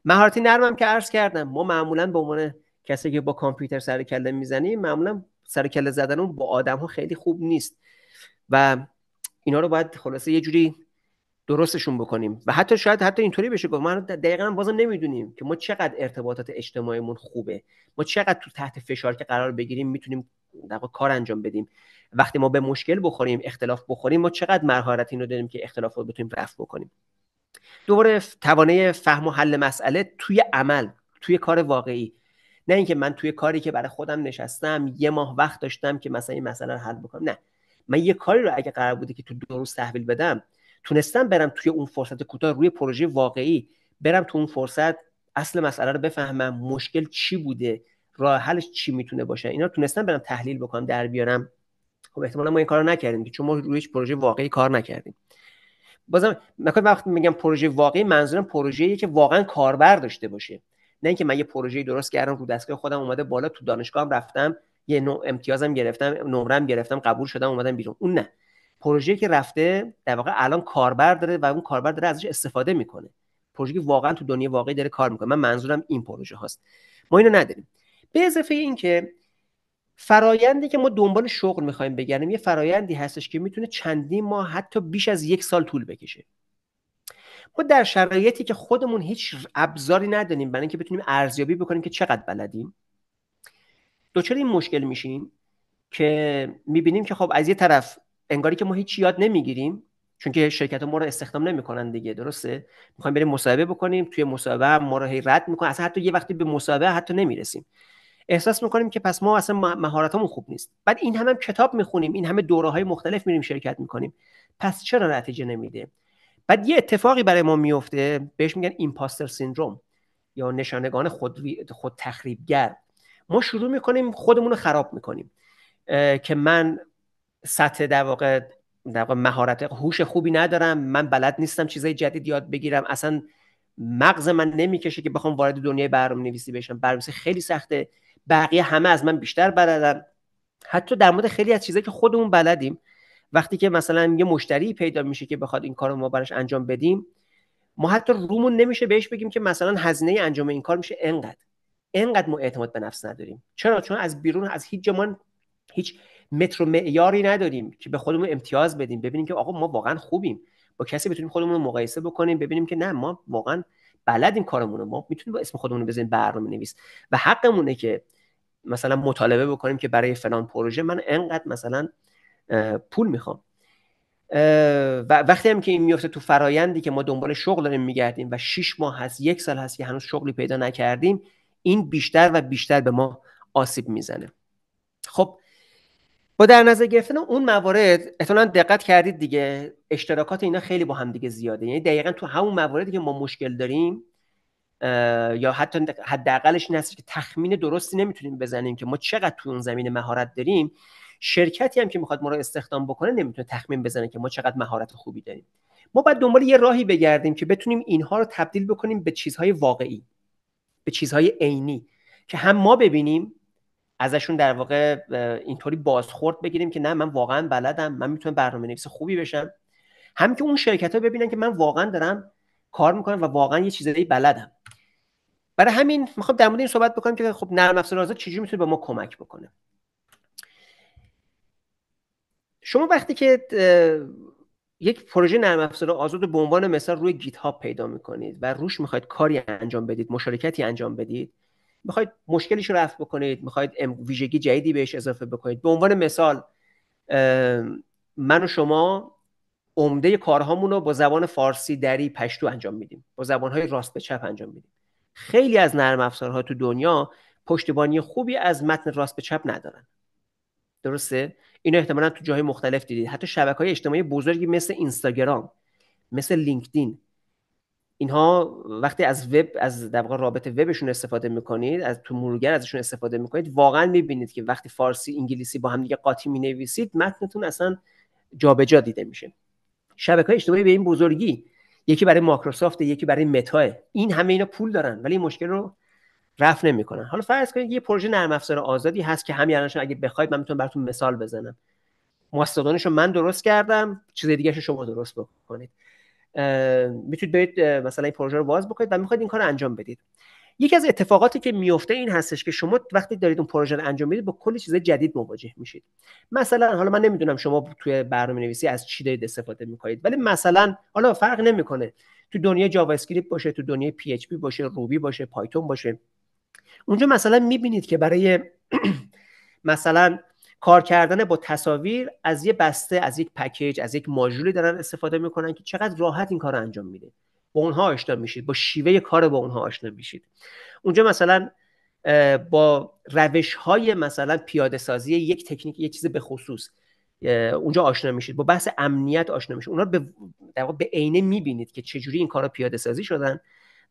مهارت نرمم که عرض کردم، ما معمولاً به عنوان کسی که با کامپیوتر سر کله میزنیم، معمولاً سر کله زدنمون با آدم‌ها خیلی خوب نیست و اینا رو باید خلاصه یه جوری درستشون بکنیم. و حتی شاید اینطوری بشه گفت ما دقیقاً بازم نمیدونیم که ما چقدر ارتباطات اجتماعیمون خوبه، ما چقدر تو تحت فشار که قرار بگیریم میتونیم در واقع کار انجام بدیم. وقتی ما به مشکل بخوریم، اختلاف بخوریم، ما چقدر مهارت اینو داریم که اختلاف رو بتونیم رفع بکنیم. دوباره توانایی فهم و حل مسئله توی عمل، توی کار واقعی، نه اینکه من توی کاری که برای خودم نشستم 1 ماه وقت داشتم که مثلا این مسئله رو حل بکنم. نه، من یه کاری رو اگه قرار بوده که تو 2 روز تحویل بدم، تونستم برم توی اون فرصت کوتاه روی پروژه واقعی، برم تو اون فرصت اصل مسئله رو بفهمم، مشکل چی بوده، راه حلش چی میتونه باشه، اینا رو تونستم برم تحلیل بکنم، در بیارم. خب احتمالاً ما این کارو نکردیم چون ما روی هیچ پروژه واقعی کار نکردیم. بازم وقتی میگم پروژه واقعی، منظورم پروژه‌ایه که واقعا کاربر داشته باشه، نه اینکه من یه پروژه‌ای درست کردم رو دستگاه خودم اومده بالا، تو دانشگاهم رفتم یه نوع امتیازم گرفتم، نمرم گرفتم، قبول شدم، اومدم بیرون. اون نه، پروژه‌ای که رفته در واقع الان کاربر داره و اون کاربر داره ازش استفاده میکنه، پروژه‌ای که واقعا تو دنیای واقعی داره کار میکنه. من منظورم این پروژه هاست. ما اینو نداریم. به اضافه این که فرایندی که ما دنبال شغل میخوایم بگردیم یه فرایندی هستش که میتونه چندین ماه حتی بیش از 1 سال طول بکشه. ما در شرایطی که خودمون هیچ ابزاری نداریم برای اینکه بتونیم ارزیابی بکنیم که چقدر بلدیم، دچار این مشکل میشیم که میبینیم که خب از یه طرف انگاری که ما هیچ یاد نمیگیریم، چون که شرکت ما رو استخدام نمیکنن دیگه، درسته؟ میخوایم بریم مصاحبه بکنیم، توی مصاحبه ما رو هی رد میکنن، اصلا حتی یه وقتی به مصاحبه حتی نمیرسیم. احساس میکنیم که پس ما اصلا مهارتمون خوب نیست. بعد این هم کتاب میخونیم، این همه دوره‌های مختلف میریم شرکت میکنیم، پس چرا نتیجه نمیده؟ بعد یه اتفاقی برای ما میفته بهش میگن ایمپاستر سیندروم یا نشانگان خود تخریبگر. ما شروع میکنیم خودمون رو خراب میکنیم که من سطح در واقع مهارت هوش خوبی ندارم، من بلد نیستم چیزای جدید یاد بگیرم، اصلا مغز من نمیکشه که بخوام وارد دنیای برنامه‌نویسی بشم، برنامه‌نویسی خیلی سخته، بقیه همه از من بیشتر بلدن. حتی در مورد خیلی از چیزایی که خودمون بلدیم، وقتی که مثلا یه مشتری پیدا میشه که بخواد این کارو ما براش انجام بدیم، ما حتی رومون نمیشه بهش بگیم که مثلا هزینه انجام این کار میشه انقدر ما اعتماد به نفس نداریم. چرا؟ چون از بیرون از هیچ جا هیچ متر و معیاری نداریم که به خودمون امتیاز بدیم، ببینیم که آقا ما واقعا خوبیم، با کسی بتونیم خودمون رو مقایسه بکنیم، ببینیم که نه ما واقعا بلدیم کارمون رو، ما میتونیم با اسم خودمون بزنیم برنامه‌نویس و حقمونه که مثلا مطالبه بکنیم که برای فلان پروژه من انقدر مثلا پول میخوام. و وقتی هم که این میفته تو فرایندی که ما دنبال شغل داریم میگردیم و 6 ماه هست، 1 سال هست که هنوز شغلی پیدا نکردیم، این بیشتر و بیشتر به ما آسیب میزنه. خب با در نظر گرفتن اون موارد، احتمالاً دقت کردید دیگه، اشتراکات اینا خیلی با هم دیگه زیاده. یعنی دقیقاً تو همون مواردی که ما مشکل داریم یا حتی حداقلش این هست که تخمین درستی نمیتونیم بزنیم که ما چقدر تو اون زمینه مهارت داریم، شرکتی هم که میخواد ما رو استخدام بکنه نمیتونه تخمین بزنه که ما چقدر مهارت خوبی داریم. ما باید دنبال یه راهی بگردیم که بتونیم اینها رو تبدیل بکنیم به چیزهای واقعی، به چیزهای عینی، که هم ما ببینیم ازشون در واقع اینطوری بازخورد بگیریم که نه من واقعا بلدم، من میتونم برنامه‌نویس خوبی بشم، هم که اون شرکت‌ها ببینن که من واقعا دارم کار میکنم و واقعا یه چیزایی بلدم. برای همین میخوام در مورد این صحبت بکنم که خب نرم افزار آزاد چجوری میتونه به ما کمک بکنه. شما وقتی که یک پروژه نرم افزار آزاد رو به عنوان مثال روی گیت هاب پیدا میکنید و روش میخواید کاری انجام بدید، مشارکتی انجام بدید، میخواید مشکلش رو رفع بکنید، میخواید ویژگی جدیدی بهش اضافه بکنید، به عنوان مثال من و شما عمده کارهامون رو با زبان فارسی، دری، پشتو انجام میدیم، با زبانهای راست به چپ انجام میدیم. خیلی از نرم افزارها تو دنیا پشتیبانی خوبی از متن راست به چپ ندارن، درسته؟ اینو احتمالاً تو جاهای مختلف دیدید. حتی شبکه‌های اجتماعی بزرگی مثل اینستاگرام، مثل لینکدین، اینها وقتی از وب، از در واقع رابط وبشون استفاده میکنید، از تو مرورگر ازشون استفاده میکنید، واقعا میبینید که وقتی فارسی انگلیسی با هم دیگه قاطی مینویسید، متنتون اصلا جابجا دیده میشه. شبکه‌های اجتماعی به این بزرگی، یکی برای مایکروسافت، یکی برای متا، این همه اینا پول دارن ولی این مشکل رو رفع نمیکنن. حالا فرض کنید یه پروژه نرم افزار آزادی هست که همین الانش اگه بخواید من میتونم براتون مثال بزنم، ماستودونش رو من درست کردم، چیز دیگه شما درست بکنید، میتونید برید مثلا این پروژه رو باز بکنید و میخواید این کار رو انجام بدید. یکی از اتفاقاتی که میفته این هستش که شما وقتی دارید اون پروژه رو انجام میدید با کلی چیز جدید مواجه میشید. مثلا حالا من نمیدونم شما توی برنامه‌نویسی از چی دارید استفاده میکنید، ولی مثلا حالا فرق نمیکنه تو دنیای جاوا اسکریپت باشه، تو دنیای پی اچ پی باشه، روبی باشه، پایتون باشه، اونجا مثلا میبینید که برای مثلا کار کردن با تصاویر از یه بسته، از یک پکیج، از یک ماژولی دارن استفاده میکنن که چقدر راحت این کار رو انجام میده. با اونها آشنا میشید، با شیوه کار با اونها آشنا میشید. اونجا مثلا با روش‌های مثلا پیاده سازی یک تکنیک، یک چیز به خصوص اونجا آشنا میشید، با بحث امنیت آشنا میشید، اونها در واقع به عینه میبینید که چجوری این کارا پیاده سازی شدن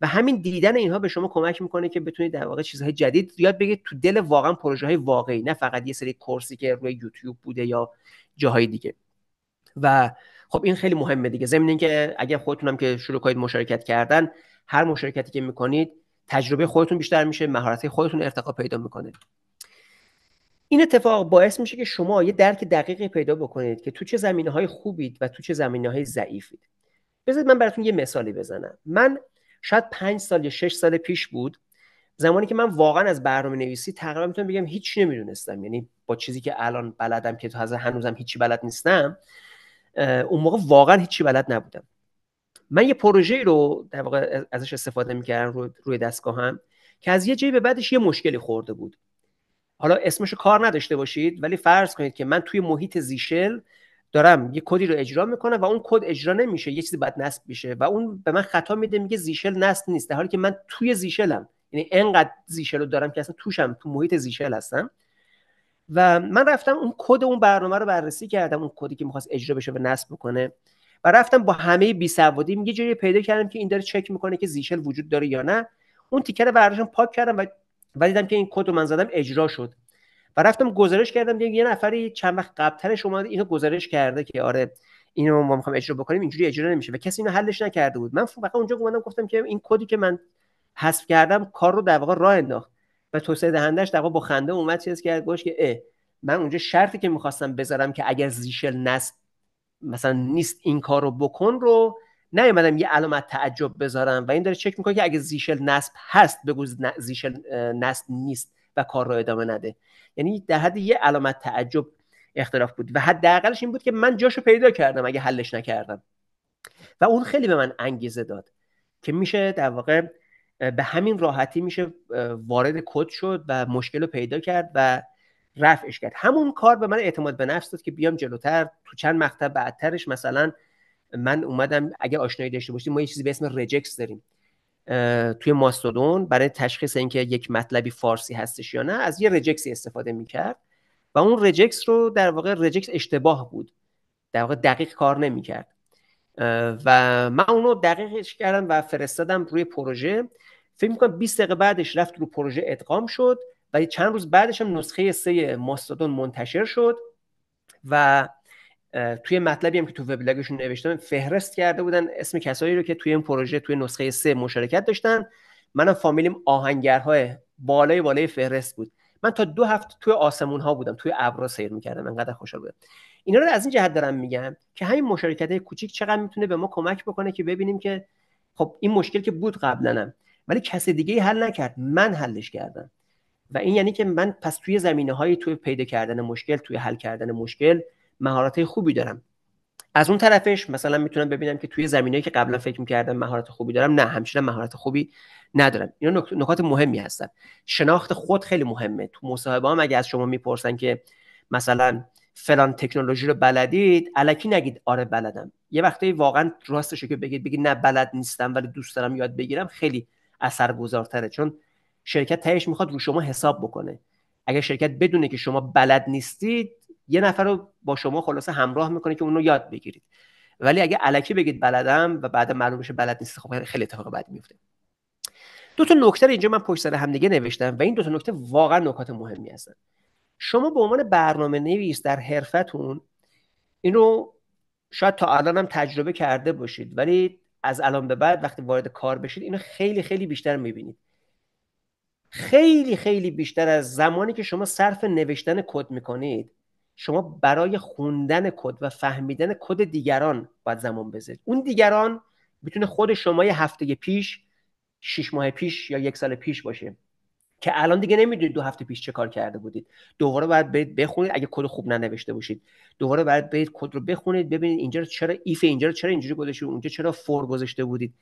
و همین دیدن اینها به شما کمک میکنه که بتونید در واقع چیزهای جدید یاد بگیرید تو دل واقعا پروژه‌های واقعی، نه فقط یه سری کورسی که روی یوتیوب بوده یا جاهای دیگه. و خب این خیلی مهمه دیگه، ضمن اینکه اگر خودتونم که شروع کنید مشارکت کردن، هر مشارکتی که میکنید تجربه خودتون بیشتر میشه، مهارت خودتون ارتقا پیدا میکنه. این اتفاق باعث میشه که شما یه درک دقیقی پیدا بکنید که تو چه زمینه‌های خوبید و تو چه زمینه‌های ضعیفید. بذارید من براتون یه مثالی بزنم. من شاید 5 سال یا 6 سال پیش بود، زمانی که من واقعا از برنامه‌نویسی تقریبا میتونم بگم هیچی نمیدونستم، یعنی با چیزی که الان بلدم که تازه هنوزم هیچی بلد نیستم، اون موقع واقعا هیچی بلد نبودم. من یه پروژه‌ای رو در واقع ازش استفاده می‌کردم روی دستگاهم که از یه جایی به بعدش یه مشکلی خورده بود. حالا اسمشو کار نداشته باشید، ولی فرض کنید که من توی محیط زیشل دارم یه کدی رو اجرا میکنم و اون کد اجرا نمیشه، یه چیزی باید نصب بشه و اون به من خطا میده، میگه زیشل نصب نیست، در حالی که من توی زیشلم، یعنی انقدر زیشل رو دارم که اصلا توشم، تو محیط زیشل هستم. و من رفتم اون کد اون برنامه رو بررسی کردم، اون کدی که می‌خواست اجرا بشه و نصب بکنه، و رفتم با همه بی‌سوادیم یه جوری پیدا کردم که این داره چک میکنه که زیشل وجود داره یا نه. اون تیکر رو برداشتم پاک کردم و دیدم که این کد رو من زدم اجرا شد. و رفتم گزارش کردم، دیدم یه نفری چند وقت قبل‌ترش اومد اینو گزارش کرده که آره اینو ما می‌خوایم اجرا بکنیم، اینجوری اجرا نمیشه و کسی اینو حلش نکرده بود. من فقط اونجا اومدم گفتم که این کدی که من حذف کردم کار رو در واقع راه انداخت و توسعه دهندش در واقع با خنده اومد چیز کرد، گوش که من اونجا شرطی که می‌خواستم بذارم که اگر زیشل نصب مثلا نیست این کار رو بکن رو نیومدم یه علامت تعجب بذارم و این داره چک میکنه که اگه زیشل نصب هست بگو زیشل نصب نیست و کار رو ادامه نده. یعنی در حد یه علامت تعجب اختلاف بود و حداقلش این بود که من جاشو پیدا کردم اگه حلش نکردم و اون خیلی به من انگیزه داد که میشه در واقع به همین راحتی میشه وارد کد شد و مشکل رو پیدا کرد و رفعش کرد. همون کار به من اعتماد به نفس داد که بیام جلوتر تو چند مقطع بعدترش مثلا من اومدم، اگه آشنایی داشته باشید ما یه چیزی به اسم رجکس داریم توی ماستودون برای تشخیص اینکه یک مطلبی فارسی هستش یا نه، از یه رجکسی استفاده میکرد و اون رجکس رو در واقع رجکس اشتباه بود، در واقع دقیق کار نمیکرد و من اونو دقیقش کردم و فرستادم روی پروژه. فکر میکنم 20 دقیقه بعدش رفت رو پروژه ادغام شد و چند روز بعدش هم نسخه 3 ماستودون منتشر شد و توی مطلبی هم که تو وبلاگشون نوشتم فهرست کرده بودن اسم کسایی رو که توی این پروژه توی نسخه 3 مشارکت داشتن. منم فامیلیم آهنگرهای بالای فهرست بود. من تا 2 هفته توی آسمون ها بودم، توی ابرا سیر میکردم، انقدر خوشحال بودم. اینا رو از این جهت دارم میگم که همین مشارکت‌های کوچیک چقدر میتونه به ما کمک بکنه که ببینیم که خب این مشکل که بود قبلا ولی کسی دیگه حل نکرد، من حلش کردم و این یعنی که من پس توی زمینه‌های توی پیدا کردن مشکل، توی حل کردن مشکل مهارت خوبی دارم. از اون طرفش مثلا میتونم ببینم که توی زمینه‌ای که قبلا فکر می‌کردم مهارت خوبی دارم، نه همچنان مهارت خوبی ندارم. اینا نکات مهمی هستن. شناخت خود خیلی مهمه. تو مصاحبه هم اگه از شما میپرسن که مثلا فلان تکنولوژی رو بلدید، الکی نگید آره بلدم. یه وقتی واقعا راستشه که بگید نه بلد نیستم ولی دوست دارم یاد بگیرم، خیلی اثرگذارتره، چون شرکت تهش میخواد رو شما حساب بکنه. اگه شرکت بدونه که شما بلد نیستید، یه نفر رو با شما خلاصه همراه میکنه که اونو یاد بگیرید. ولی اگه الکی بگید بلدم و بعد معلوم بشه بلد نیست، خب خیلی اتفاق بدی میفته. دو تا نکته اینجا من پشت سر هم دیگه نوشتم و این دو تا نکته واقعا نکات مهمی هستن. شما به عنوان برنامه‌نویس در حرفتون اینو شاید تا الان هم تجربه کرده باشید، ولی از الان به بعد وقتی وارد کار بشید اینو خیلی خیلی بیشتر میبینید. خیلی خیلی بیشتر از زمانی که شما صرف نوشتن کد میکنید، شما برای خوندن کد و فهمیدن کد دیگران باید زمان بذارید. اون دیگران میتونه خود شما یه هفته پیش، 6 ماه پیش یا 1 سال پیش باشه که الان دیگه نمیدونید 2 هفته پیش چه کار کرده بودید. دوباره باید برید بخونید، اگه کد خوب ننوشته باشید دوباره باید برید کد رو بخونید، ببینید اینجا چرا ایف اینجا رو چرا اینجوری گذاشتید، اونجا چرا فور گذاشته بودید،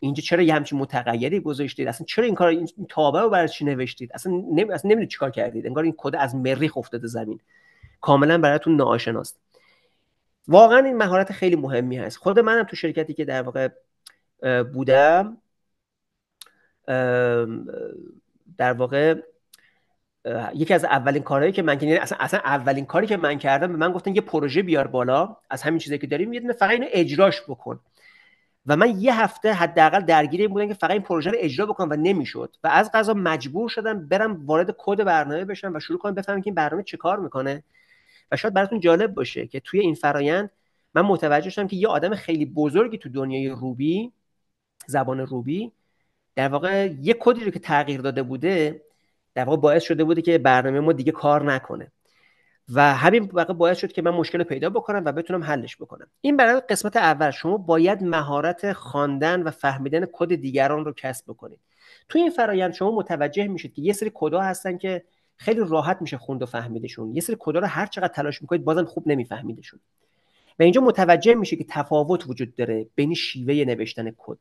اینجا چرا یه همچین متغیری گذاشتید، اصلا چرا این کار این تابع رو برای چی نوشتید، اصلا نمیدونید چیکار کردید، انگار این کد از مریخ افتاده زمین، کاملا براتون ناآشناست. واقعا این مهارت خیلی مهمی هست. خود منم تو شرکتی که در واقع بودم، در واقع یکی از اولین کارهایی که من کردم، اصلا اولین کاری که من کردم، به من گفتن یه پروژه بیار بالا از همین چیزایی که داریم، یه دونه فقط اینو اجراش بکن. و من یه هفته حداقل درگیر این بودم که فقط این پروژه رو اجرا بکنم و نمیشد و از قضا مجبور شدم برم وارد کد برنامه بشم و شروع کنم بفهمم که این برنامه چه کار میکنه. و شاید براتون جالب باشه که توی این فرایند من متوجه شدم که یه آدم خیلی بزرگی تو دنیای روبی، زبان روبی، در واقع یه کدی رو که تغییر داده بوده در واقع باعث شده بوده که برنامه ما دیگه کار نکنه و همین واقع باعث شد که من مشکل رو پیدا بکنم و بتونم حلش بکنم. این برای قسمت اول. شما باید مهارت خواندن و فهمیدن کد دیگران رو کسب بکنید. توی این فرآیند شما متوجه میشید که یه سری کدها هستن که خیلی راحت میشه خوند و فهمیدشون، یه سری کدها رو هر چقدر تلاش میکنید بازم خوب نمیفهمیدشون و اینجا متوجه میشه که تفاوت وجود داره بین شیوه نوشتن کد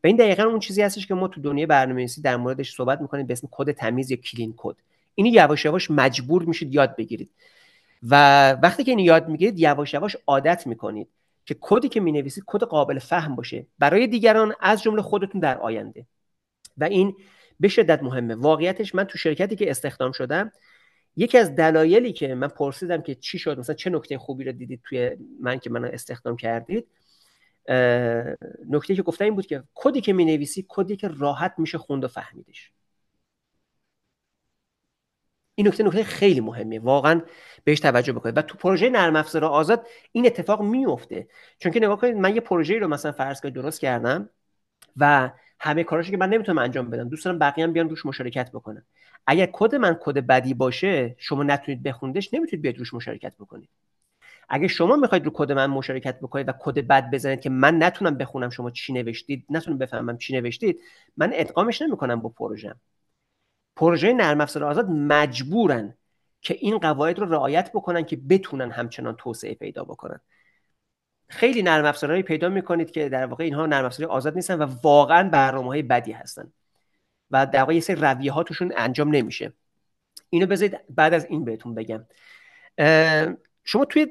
و این دقیقاً اون چیزی هستش که ما تو دنیای برنامه‌نویسی در موردش صحبت می‌کنیم به اسم کد تمیز یا کلین کد. اینو یواش یواش مجبور میشید یاد بگیرید و وقتی که اینو یاد میگیرید یواش یواش عادت میکنید که کدی که مینویسید کد قابل فهم باشه برای دیگران از جمله خودتون در آینده و این به شدت مهمه. واقعیتش من تو شرکتی که استخدام شدم یکی از دلایلی که من پرسیدم که چی شد، مثلا چه نکته خوبی رو دیدید توی من که منو استخدام کردید، نکته که گفتم این بود که کدی که مینویسی کدی که راحت میشه خوند و فهمیدش. این نکته خیلی مهمه، واقعا بهش توجه بکنید و تو پروژه نرم افزار آزاد این اتفاق میفته. چون که نگاه کنید من یه پروژه‌ای رو مثلا فرض کنید درست کردم و همه کاراشو که من نمیتونم انجام بدم، دوست دارم بقیه هم بیان روش مشارکت بکنن. اگر کد من کد بدی باشه شما نتونید بخوندش، نمیتونید بیاد روش مشارکت بکنید. اگه شما میخواید رو کد من مشارکت بکنید و کد بد بزنید که من نتونم بخونم شما چی نوشتید، نتونم بفهمم چی نوشتید، من ادغامش نمیکنم با پروژه. پروژه نرم افزار آزاد مجبورن که این قواعد رو رعایت بکنن که بتونن همچنان توسعه پیدا بکنن. خیلی نرم افزارهایی پیدا میکنید که در واقع اینها نرم افزارهای آزاد نیستن و واقعا برنامه‌های بدی هستن و در واقع یه سری رویه‌ها توشون انجام نمیشه. اینو بذارید بعد از این بهتون بگم. شما توی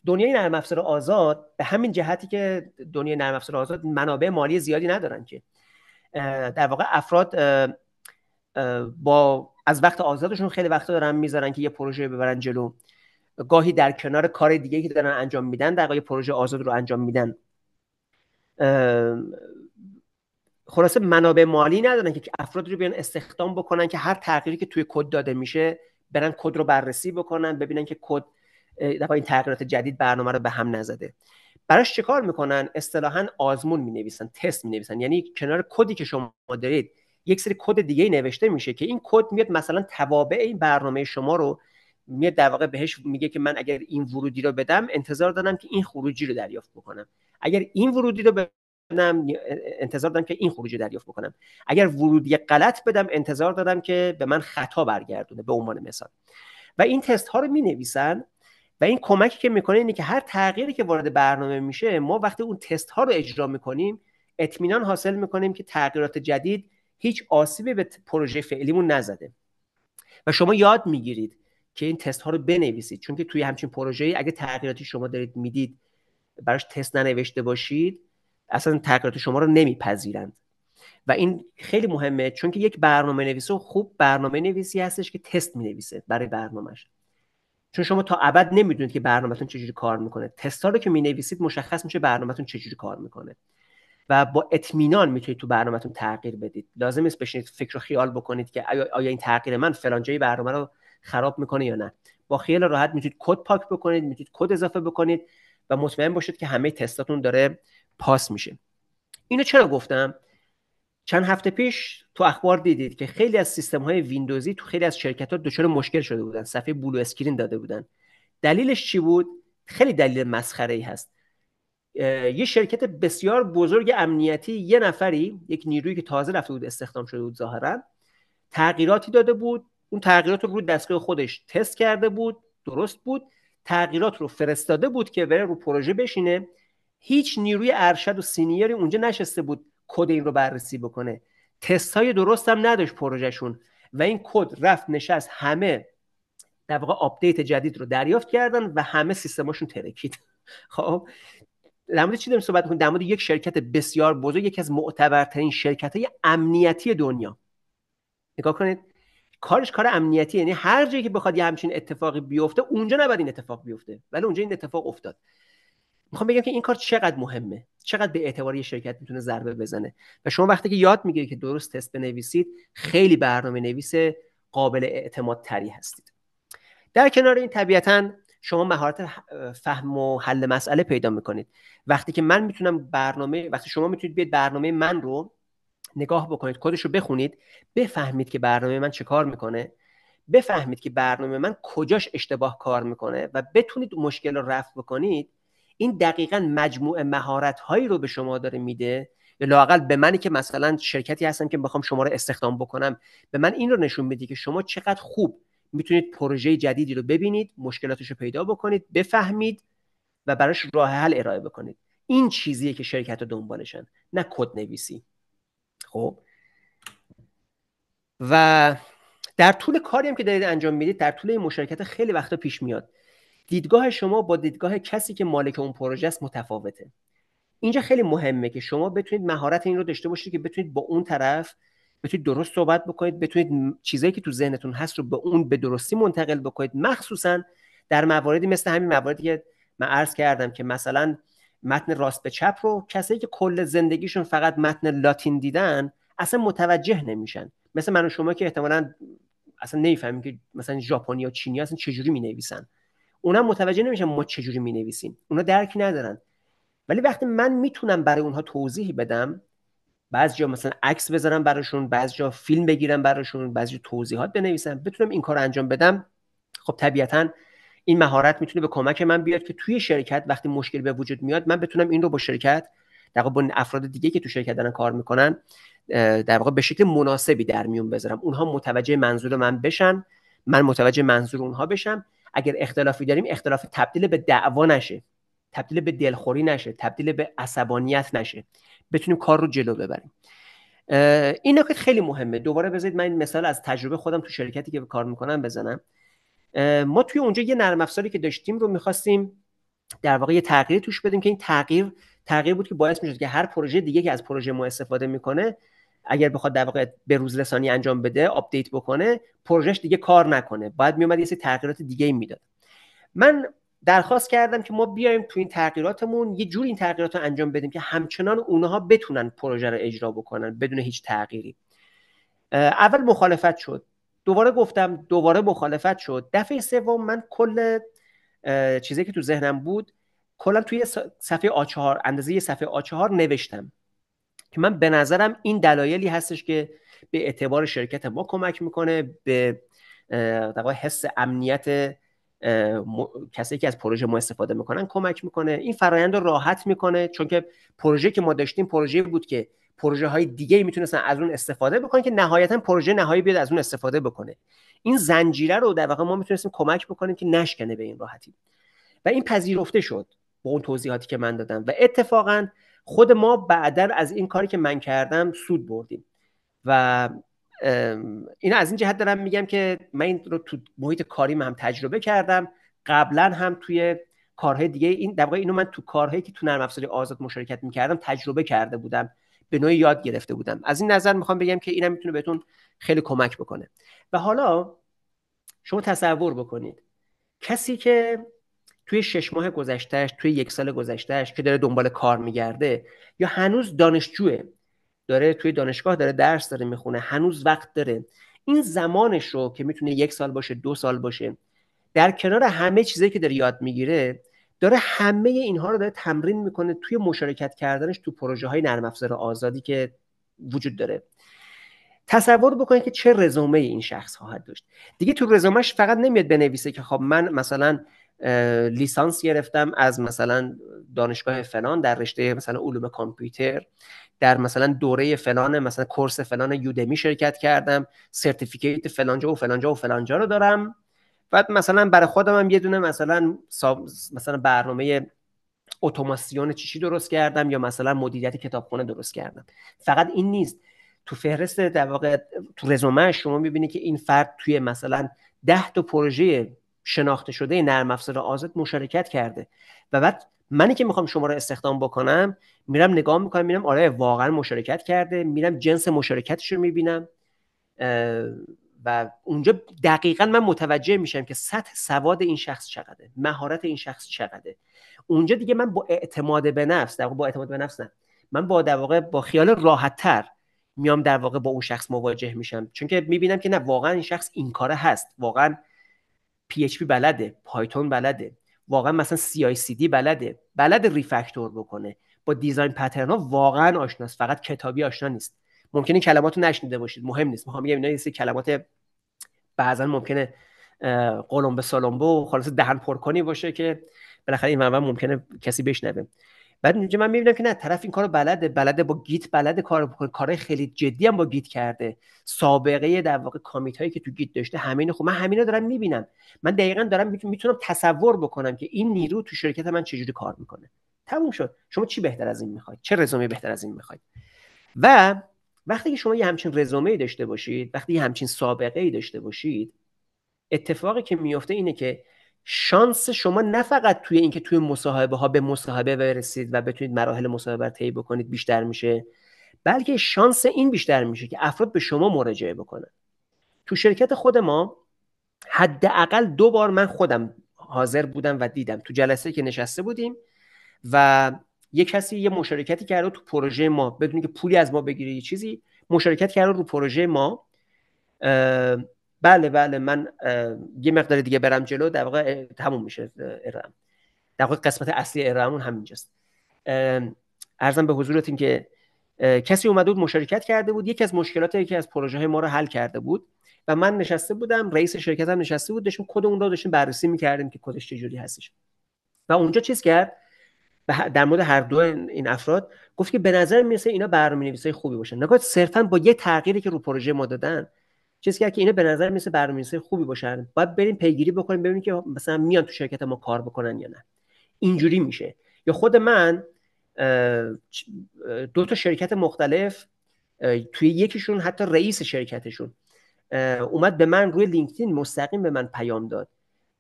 دنیای نرم افزار آزاد به همین جهتی که دنیای نرم افزار آزاد منابع مالی زیادی ندارن که در واقع افراد با از وقت آزادشون خیلی وقتا دارن میذارن که یه پروژه ببرن جلو، گاهی در کنار کار دیگه که دارن انجام میدن در واقع پروژه آزاد رو انجام میدن. خلاصه منابع مالی ندارن که افراد رو بیان استخدام بکنن که هر تغییری که توی کد داده میشه برن کد رو بررسی بکنن، ببینن که کد در واقع این تغییرات جدید برنامه رو به هم نزده. براش چه کار میکنن؟ اصطلاحاً آزمون مینویسن، تست مینویسن. یعنی کنار کدی که شما دارید یک سری کد دیگه نوشته میشه که این کد میاد مثلا توابع این برنامه شما رو میاد در واقع بهش میگه که من اگر این ورودی رو بدم انتظار دارم که این خروجی رو دریافت بکنم، اگر این ورودی رو بدم انتظار دارم که این خروجی دریافت بکنم، اگر ورودی غلط بدم انتظار دارم که به من خطا برگردونه به عنوان مثال. و این تست ها رو مینویسن و این کمکی که میکنه اینه که هر تغییری که وارد برنامه میشه ما وقتی اون تست ها رو اجرا میکنیم اطمینان حاصل میکنیم که تغییرات جدید هیچ آسیبی به پروژه فعلیمون نزده و شما یاد میگیرید که این تست ها رو بنویسید. چون که توی همچین پروژه‌ای اگه تغییراتی شما دارید میدید براش تست ننوشته باشید اصلا تغییرات شما رو نمیپذیرند و این خیلی مهمه. چون که یک برنامه نویس خوب برنامه نویسی هستش که تست مینویسه برای برنامه‌اش، چون شما تا ابد نمیدونید که برنامه‌تون چجوری کار میکنه. تست‌ها رو که مینویسید مشخص میشه برنامه‌تون چجوری کار میکنه و با اطمینان میتونید تو برنامه‌تون تغییر بدید. لازم نیست بشینید فکر و خیال بکنید که آیا این تغییر من فلان جای برنامه رو خراب میکنه یا نه. با خیال راحت میتونید کد پاک بکنید، میتونید کد اضافه بکنید و مطمئن باشید که همه تستاتون داره پاس میشه. اینو چرا گفتم؟ چند هفته پیش تو اخبار دیدید که خیلی از سیستم‌های ویندوزی تو خیلی از شرکت‌ها دچار مشکل شده بودن، صفحه بلو اسکرین داده بودن. دلیلش چی بود؟ خیلی دلیل مسخره‌ای هست. یه شرکت بسیار بزرگ امنیتی، یه نفری، یک نیرویی که تازه رفته بود استخدام شده بود ظاهرا، تغییراتی داده بود، اون تغییرات رو دستگاه خودش تست کرده بود، درست بود، تغییرات رو فرستاده بود که بره رو پروژه بشینه. هیچ نیروی ارشد و سینیوری اونجا نشسته بود کد این رو بررسی بکنه. تست‌های درست هم نداشت پروژهشون و این کد رفت نشست، همه در واقع آپدیت جدید رو دریافت کردن و همه سیستماشون ترکید. خب در مورد چی داریم صحبت می‌کنیم؟ در مورد یک شرکت بسیار بزرگ، یکی از معتبرترین شرکت‌های امنیتی دنیا. نگاه کنید، کارش کار امنیتی، یعنی هر جایی که بخواد یه همچین اتفاقی بیفته اونجا نباید این اتفاق بیفته، ولی اونجا این اتفاق افتاد. میخوام بگم که این کار چقدر مهمه، چقدر به اعتبار یه شرکت میتونه ضربه بزنه و شما وقتی که یاد میگیرید که درست تست بنویسید خیلی برنامه نویس قابل اعتماد تری هستید. در کنار این طبیعتاً شما مهارت فهم و حل مسئله پیدا میکنید. وقتی که من میتونم وقتی شما میتونید بیاید برنامه من رو نگاه بکنید، کدش رو بخونید، بفهمید که برنامه من چه کار میکنه، بفهمید که برنامه من کجاش اشتباه کار میکنه و بتونید مشکل رو رفع بکنید. این دقیقاً مجموعه مهارت‌هایی رو به شما داره میده، یا لااقل به منی که مثلا شرکتی هستم که بخوام شما رو استخدام بکنم، به من این رو نشون میده که شما چقدر خوب میتونید پروژه جدیدی رو ببینید، مشکلاتش رو پیدا بکنید، بفهمید و براش راه حل ارائه بکنید. این چیزیه که شرکت رو دنبالشن، نه کد نویسی. خب و در طول کاری هم که دارید انجام میدید، در طول این مشارکت خیلی وقتا پیش میاد دیدگاه شما با دیدگاه کسی که مالک اون پروژه است متفاوته. اینجا خیلی مهمه که شما بتونید مهارت این رو داشته باشید که بتونید با اون طرف بتونید درست صحبت بکنید، بتونید چیزایی که تو ذهنتون هست رو به اون به درستی منتقل بکنید، مخصوصا در مواردی مثل همین مواردی که من عرض کردم که مثلا متن راست به چپ رو کسایی که کل زندگیشون فقط متن لاتین دیدن اصلا متوجه نمیشن. مثل من و شما که احتمالاً اصلا نمیفهمیم که مثلا ژاپنی یا چینی اصلا چجوری مینویسن، اونا متوجه نمیشن ما چجوری مینویسیم، اونا درکی ندارن. ولی وقتی من میتونم برای اونها توضیح بدم، بعضی جا مثلا عکس بذارم براشون، بعضی جا فیلم بگیرم براشون، بعضی جا توضیحات بنویسم، بتونم این کار انجام بدم، خب طبیعتاً این مهارت میتونه به کمک من بیاد که توی شرکت وقتی مشکل به وجود میاد من بتونم این رو با شرکت، در واقع با افراد دیگه که تو شرکت دارن کار میکنن، در واقع به شکل مناسبی در میون بذارم، اونها متوجه منظور من بشن، من متوجه منظور اونها بشم. اگر اختلافی داریم، اختلاف تبدیل به دعوا نشه، تبدیل به دلخوری نشه، تبدیل به عصبانیت نشه، بتونیم کار رو جلو ببریم. این نکته خیلی مهمه. دوباره بذارید من این مثال از تجربه خودم تو شرکتی که کار میکنم بزنم. ما توی اونجا یه نرم افزاری که داشتیم رو می‌خواستیم در واقع یه تغییر توش بدیم که این تغییر بود که باعث می‌شد که هر پروژه دیگه که از پروژه ما استفاده میکنه، اگر بخواد در واقع به روز رسانی انجام بده، آپدیت بکنه، پروژهش دیگه کار نکنه، باید میومد یه سری تغییرات دیگه میداد. من درخواست کردم که ما بیایم تو این تغییراتمون یه جور این تغییرات رو انجام بدیم که همچنان اونها بتونن پروژه رو اجرا بکنن بدون هیچ تغییری. اول مخالفت شد، دوباره گفتم، دوباره مخالفت شد. دفعه سوم من کل چیزی که تو ذهنم بود کلا توی صفحه A4 اندازه یه صفحه A4 نوشتم که من به نظرم این دلایلی هستش که به اعتبار شرکت ما کمک میکنه، به در واقع حس امنیت کسایی که از پروژه ما استفاده میکنن کمک میکنه، این فرآیند رو راحت میکنه، چون که پروژه که ما داشتیم پروژه بود که پروژه های دیگه میتونستن از اون استفاده بکنن که نهایتا پروژه نهایی بیاد از اون استفاده بکنه. این زنجیره رو در واقع ما میتونستیم کمک بکنیم که نشکنه به این راحتی و این پذیرفته شد با اون توضیحاتی که من دادم و اتفاقا خود ما بعداً از این کاری که من کردم سود بردیم و اینو از این جهت دارم میگم که من این رو تو محیط کاریم هم تجربه کردم، قبلا هم توی کارهای دیگه، این در واقع اینو من تو کارهایی که تو نرم افزاری آزاد مشارکت میکردم تجربه کرده بودم، به نوعی یاد گرفته بودم. از این نظر میخوام بگم که اینم میتونه بهتون خیلی کمک بکنه. و حالا شما تصور بکنید کسی که توی 6 ماه گذشتهش، توی 1 سال گذشتهش که داره دنبال کار میگرده یا هنوز دانشجوه، داره توی دانشگاه داره درس داره میخونه، هنوز وقت داره، این زمانش رو که میتونه 1 سال باشه، 2 سال باشه، در کنار همه چیزایی که داره یاد میگیره، داره همه اینها رو داره تمرین میکنه توی مشارکت کردنش تو پروژه های نرم افزار آزادی که وجود داره. تصور بکنید که چه رزومه این شخص خواهد داشت. دیگه تو رزومش فقط نمیاد بنویسه که خب من مثلا لیسانس گرفتم از مثلا دانشگاه فلان در رشته مثلا علوم کامپیوتر، در مثلا دوره فلان، مثلا کورس فلان یودمی شرکت کردم، سرتیفیکیت فلانجا و فلانجا و فلانجا رو دارم، بعد مثلا برای خودم هم یه دونه مثلا برنامه اتوماسیون چیشی درست کردم یا مثلا مدیریت کتابخونه درست کردم. فقط این نیست، تو فهرست در واقع تو رزومه شما میبینید که این فرد توی مثلا 10 تا پروژه شناخته شده نرم افزار آزاد مشارکت کرده و بعد منی که میخوام شما رو استخدام بکنم میرم نگاه میکنم، میرم آره واقعا مشارکت کرده، میرم جنس مشارکتش رو میبینم و اونجا دقیقاً من متوجه میشم که سطح سواد این شخص چقدره، مهارت این شخص چقدره. اونجا دیگه من با اعتماد به نفس، در واقع با اعتماد به نفس نه، من با در واقع با خیال راحت تر میام در واقع با اون شخص مواجه میشم، چون که میبینم که نه واقعا این شخص این کاره هست، واقعا PHP بلده، پایتون بلده، واقعا مثلا CI/CD بلده ریفکتور بکنه، با دیزاین پترن ها واقعا آشناست، فقط کتابی آشنا نیست، ممکنه این کلمات رو نشنیده باشید، مهم نیست. میخوام بگم اینا یه سری کلمات بعضا ممکنه قلم به سالمبو خلاص دهن پرکنی باشه که بالاخره این منبع ممکنه کسی بشنوه. بعد اینجا من میبینم که نه، طرف این کارو بلده با گیت بلده کارهای خیلی جدی هم با گیت کرده، سابقه در واقع کامیت هایی که تو گیت داشته همین. خب من همینا دارم میبینم، من دقیقاً دارم میتونم تصور بکنم که این نیرو تو شرکت من چجوری کار میکنه. تموم شد. شما چی بهتر از این میخواید؟ چه رزومه بهتر از این میخواید؟ و وقتی که شما یه همچین رزومه داشته باشید، وقتی یه همچین سابقه ای داشته باشید، اتفاقی که میفته اینه که شانس شما نه فقط توی اینکه توی مصاحبه ها به مصاحبه برسید و بتونید مراحل مصاحبه رو طی بکنید بیشتر میشه، بلکه شانس این بیشتر میشه که افراد به شما مراجعه بکنن. تو شرکت خود ما حداقل 2 بار من خودم حاضر بودم و دیدم تو جلسه که نشسته بودیم و یه کسی یه مشارکتی کرده تو پروژه ما بدون که پولی از ما بگیره، یه چیزی مشارکت کرده رو پروژه ما. بله من یه مقدار دیگه برم جلو در واقع تموم میشه ارائم. در واقع قسمت اصلی ارائمون همینجاست. عرضم به حضورتون که کسی اومده بود مشارکت کرده بود، یکی از مشکلات یکی از پروژه های ما رو حل کرده بود و من نشسته بودم، رئیس شرکت هم نشسته بود، داشتیم کد اون رو داشتیم بررسی می‌کردیم که کدش چجوری هستش. و اونجا چیز کرد در مورد هر دو این افراد، گفت که به نظر میرسه اینا برنامه‌نویسای خوبی باشن. نگاه صرفا با یه تغییری که رو پروژه ما دادن چیزی که اینا به نظر میرسه برنامه‌نویسای خوبی باشن، باید بریم پیگیری بکنیم ببینیم که مثلا میان تو شرکت ما کار بکنن یا نه. اینجوری میشه. یا خود من 2 تا شرکت مختلف توی یکیشون حتی رئیس شرکتشون اومد به من روی لینکدین مستقیم به من پیام داد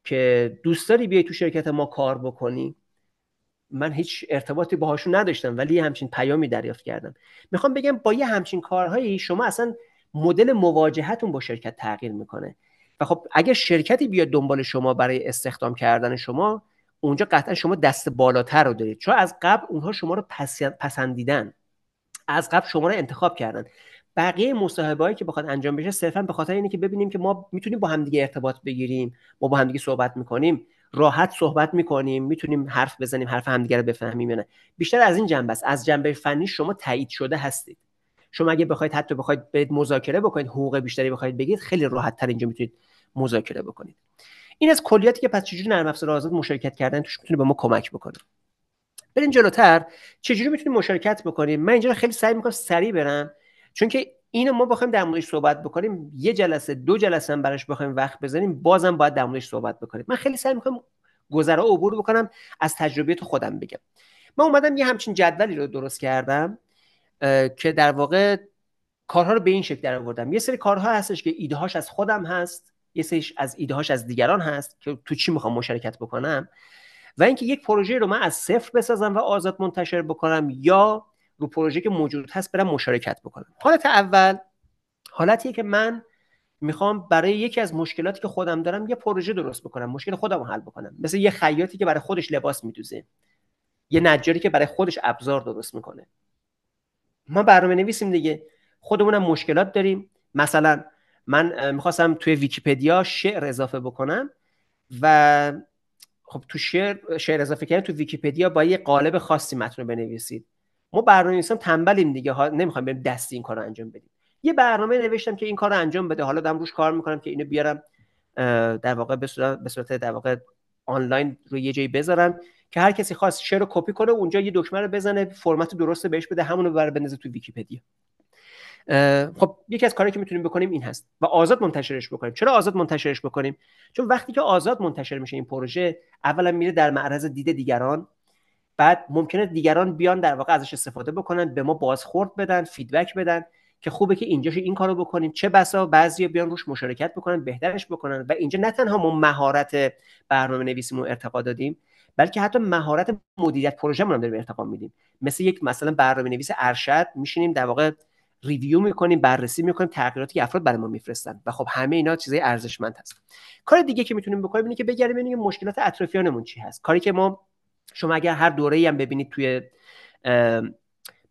که دوست داری بیای تو شرکت ما کار بکنی. من هیچ ارتباطی باهاشون نداشتم ولی همچین پیامی دریافت کردم. میخوام بگم با یه همچین کارهایی شما اصلا مدل مواجهتون با شرکت تغییر میکنه. و خب اگر شرکتی بیاد دنبال شما برای استخدام کردن شما، اونجا قطعا شما دست بالاتر رو دارید، چون از قبل اونها شما رو پسندیدن، از قبل شما رو انتخاب کردن. بقیه مصاحبه‌ای که بخواد انجام بشه صرفا به خاطر اینه که ببینیم که ما میتونیم با همدیگه ارتباط بگیریم، ما با همدیگه صحبت میکنیم، راحت صحبت میکنیم، میتونیم حرف بزنیم، حرف همدیگه رو بفهمیم یا نه. بیشتر از این جنبه است. از جنبه فنی شما تایید شده هستید. شما اگه بخواید برید مذاکره بکنید، حقوق بیشتری بخواید بگید، خیلی راحت تر اینجا میتونید مذاکره بکنید. این از کلیاتی که پس چجوری نرم افزار آزاد مشارکت کردن توش میتونه به ما کمک بکنه. بریم جلوتر. چجوری میتونیم مشارکت بکنیم؟ من اینجا خیلی سعی میکنم سریع برم، چون که اینو ما بخوایم در موردش صحبت بکنیم یه جلسه 2 جلسه هم براش بخوایم وقت بذاریم، بازم باید در موردش صحبت بکنیم. من خیلی سعی میکنم گذرا عبور بکنم، از تجربیات خودم بگم. من اومدم یه همچین جدولی رو درست کردم که در واقع کارها رو به این شکل درآوردم. یه سری کارها هستش که ایده هاش از خودم هست، یه سریش از ایده هاش از دیگران هست که تو چی میخوام مشارکت بکنم، و اینکه یک پروژه رو من از صفر بسازم و آزاد منتشر بکنم یا رو پروژه که موجود هست برم مشارکت بکنم. حالت اول حالتیه که من میخوام برای یکی از مشکلاتی که خودم دارم یه پروژه درست بکنم، مشکل خودم رو حل بکنم. مثل یه خیاطی که برای خودش لباس میدوزه، یه نجاری که برای خودش ابزار درست میکنه. ما برنامه نویسیم دیگه، خودمونم مشکلات داریم. مثلا من میخواستم توی ویکی‌پدیا شعر اضافه بکنم و خب تو شعر اضافه کردن تو ویکی‌پدیا با یه قالب خاصی متن رو بنویسید. ما برنامه‌نویسان تنبلیم دیگه، نمیخوایم بریم دستی این کارو انجام بدیم. یه برنامه نوشتم که این کارو انجام بده، حالا دارم روش کار میکنم که اینو بیارم در واقع به صورت در واقع آنلاین روی یه جایی بذارم که هر کسی خواست شعر رو کپی کنه، اونجا یه دکمه رو بزنه، فرمت درست بهش بده، همون رو بنویسه تو ویکی‌پدیا. خب یکی از کارهایی که میتونیم بکنیم این هست و آزاد منتشرش بکنیم. چرا آزاد منتشرش بکنیم؟ چون وقتی که آزاد منتشر میشه این پروژه، اولا میره در معرض دید دیگران، بعد ممکنه دیگران بیان در واقع ازش استفاده بکنن، به ما بازخورد بدن، فیدبک بدن که خوبه که اینجاش این کارو بکنیم. چه بسا بعضیا بیان روش مشارکت بکنن، بهترش بکنن. و اینجا نه تنها ما مهارت برنامه‌نویسیمون ارتقا دادیم، بلکه حتی مهارت مدیریت پروژه‌مون هم داریم ارتقا میدیم. مثلا برنامه‌نویس ارشد میشینیم در واقع ریویو میکنیم، بررسی میکنیم تغییراتی که افراد برای ما میفرستن و خب همه اینا چیزای ارزشمند هست. کار دیگه که میتونیم بکنیم اینه که بگردیم ببینیم مشکلات اطرافیانمون چی هست. کاری که شما اگر هر دوره‌ای هم ببینید توی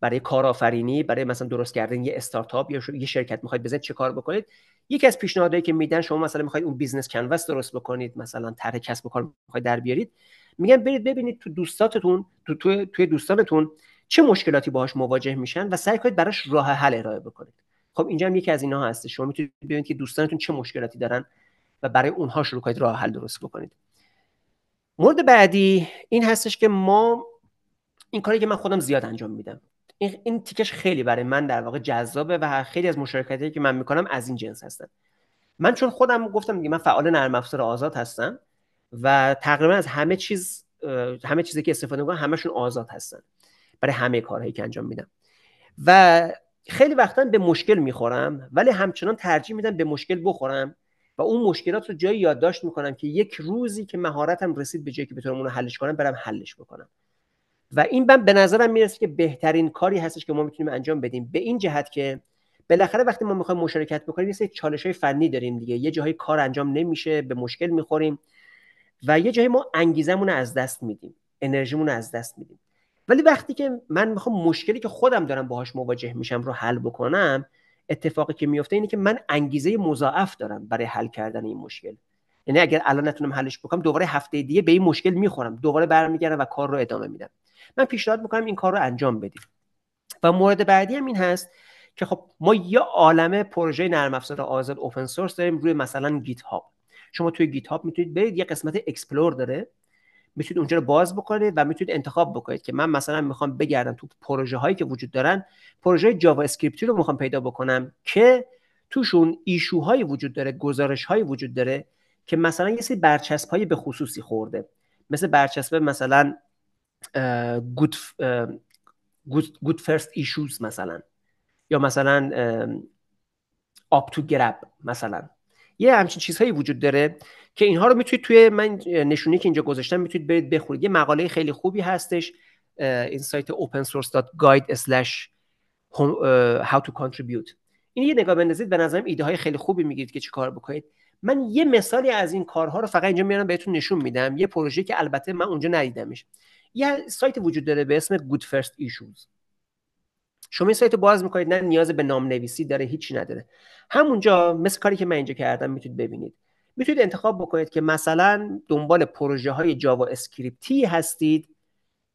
برای کارآفرینی، برای مثلا درست کردن یه استارتاپ یا یه شرکت میخواید بزنید چه کار بکنید، یکی از پیشنهادهایی که میدن، شما مثلا میخواید اون بیزنس کنواس درست بکنید، مثلا طرح کسب و کار میخواید در بیارید، میگن برید ببینید تو دوستانتون چه مشکلاتی باهاش مواجه میشن و سعی کنید براش راه حل ارائه بکنید. خب اینجا هم یکی از اینها هست. شما میتونید ببینید که دوستانتون چه مشکلاتی دارن و برای اونها شروع کنید راه حل درست بکنید. مورد بعدی این هستش که ما این کاری که من خودم زیاد انجام میدم، این تیکش خیلی برای من در واقع جذابه و خیلی از مشارکتایی که من میکنم از این جنس هستن. من چون خودم گفتم دیگه من فعال نرم افزار آزاد هستم و تقریبا از همه چیزی که استفاده میکنم همشون آزاد هستن برای همه کارهایی که انجام میدم و خیلی وقتا به مشکل میخورم، ولی همچنان ترجیح میدم به مشکل بخورم و اون مشکلات رو جایی یادداشت میکنم که یک روزی که مهارتم رسید به جایی که بتونم اون رو حلش کنم برم حلش بکنم. و این به نظرم میرسه که بهترین کاری هستش که ما میتونیم انجام بدیم، به این جهت که بالاخره وقتی ما میخوایم مشارکت بکنیم یه سری چالش‌های فنی داریم دیگه، یه جایی کار انجام نمیشه، به مشکل میخوریم و یه جایی ما انگیزمون رو از دست میدیم، انرژیمون رو از دست میدیم. ولی وقتی که من میخوام مشکلی که خودم دارم باهاش مواجه میشم رو حل بکنم، اتفاقی که میفته اینه که من انگیزه مضاعف دارم برای حل کردن این مشکل. یعنی اگر الان نتونم حلش بکنم، دوباره هفته دیگه به این مشکل میخورم، دوباره برمیگردم و کار رو ادامه میدم. من پیشنهاد میکنم این کار رو انجام بدید. و مورد بعدی هم این هست که خب ما یه عالمه پروژه نرم افزار آزاد اوپن سورس داریم روی مثلا گیت هاب. شما توی گیت هاب میتونید برید، یه قسمت اکسپلور داره، میتونید اونجا رو باز بکنید و میتونید انتخاب بکنید که من مثلا میخوام بگردم تو پروژه هایی که وجود دارن، پروژه جاوا اسکریپتی رو میخوام پیدا بکنم که توشون ایشو هایی وجود داره، گزارش هایی وجود داره که مثلا یه سری برچسب های به خصوصی خورده، مثل برچسب مثلا good first issues مثلا، یا مثلا up to grab مثلا. یه همچین چیزهایی وجود داره که اینها رو میتونید توی من نشونی که اینجا گذاشتم میتونید برید بخونید. یه مقاله خیلی خوبی هستش، این سایت opensource.guide/how to contribute. این یه نگاه بندازید، به نظرم ایده های خیلی خوبی میگیرید که چی کار بکنید. من یه مثالی از این کارها رو فقط اینجا میارم بهتون نشون میدم، یه پروژه که البته من اونجا ندیدمش. یه سایت وجود داره به اسم good first issues. شما این سایت رو باز میکنید، نه نیاز به نام نویسی داره، هیچی نداره. همونجا مثل کاری که من اینجا کردم میتونید ببینید، میتونید انتخاب بکنید که مثلا دنبال پروژه های جاوا اسکریپتی هستید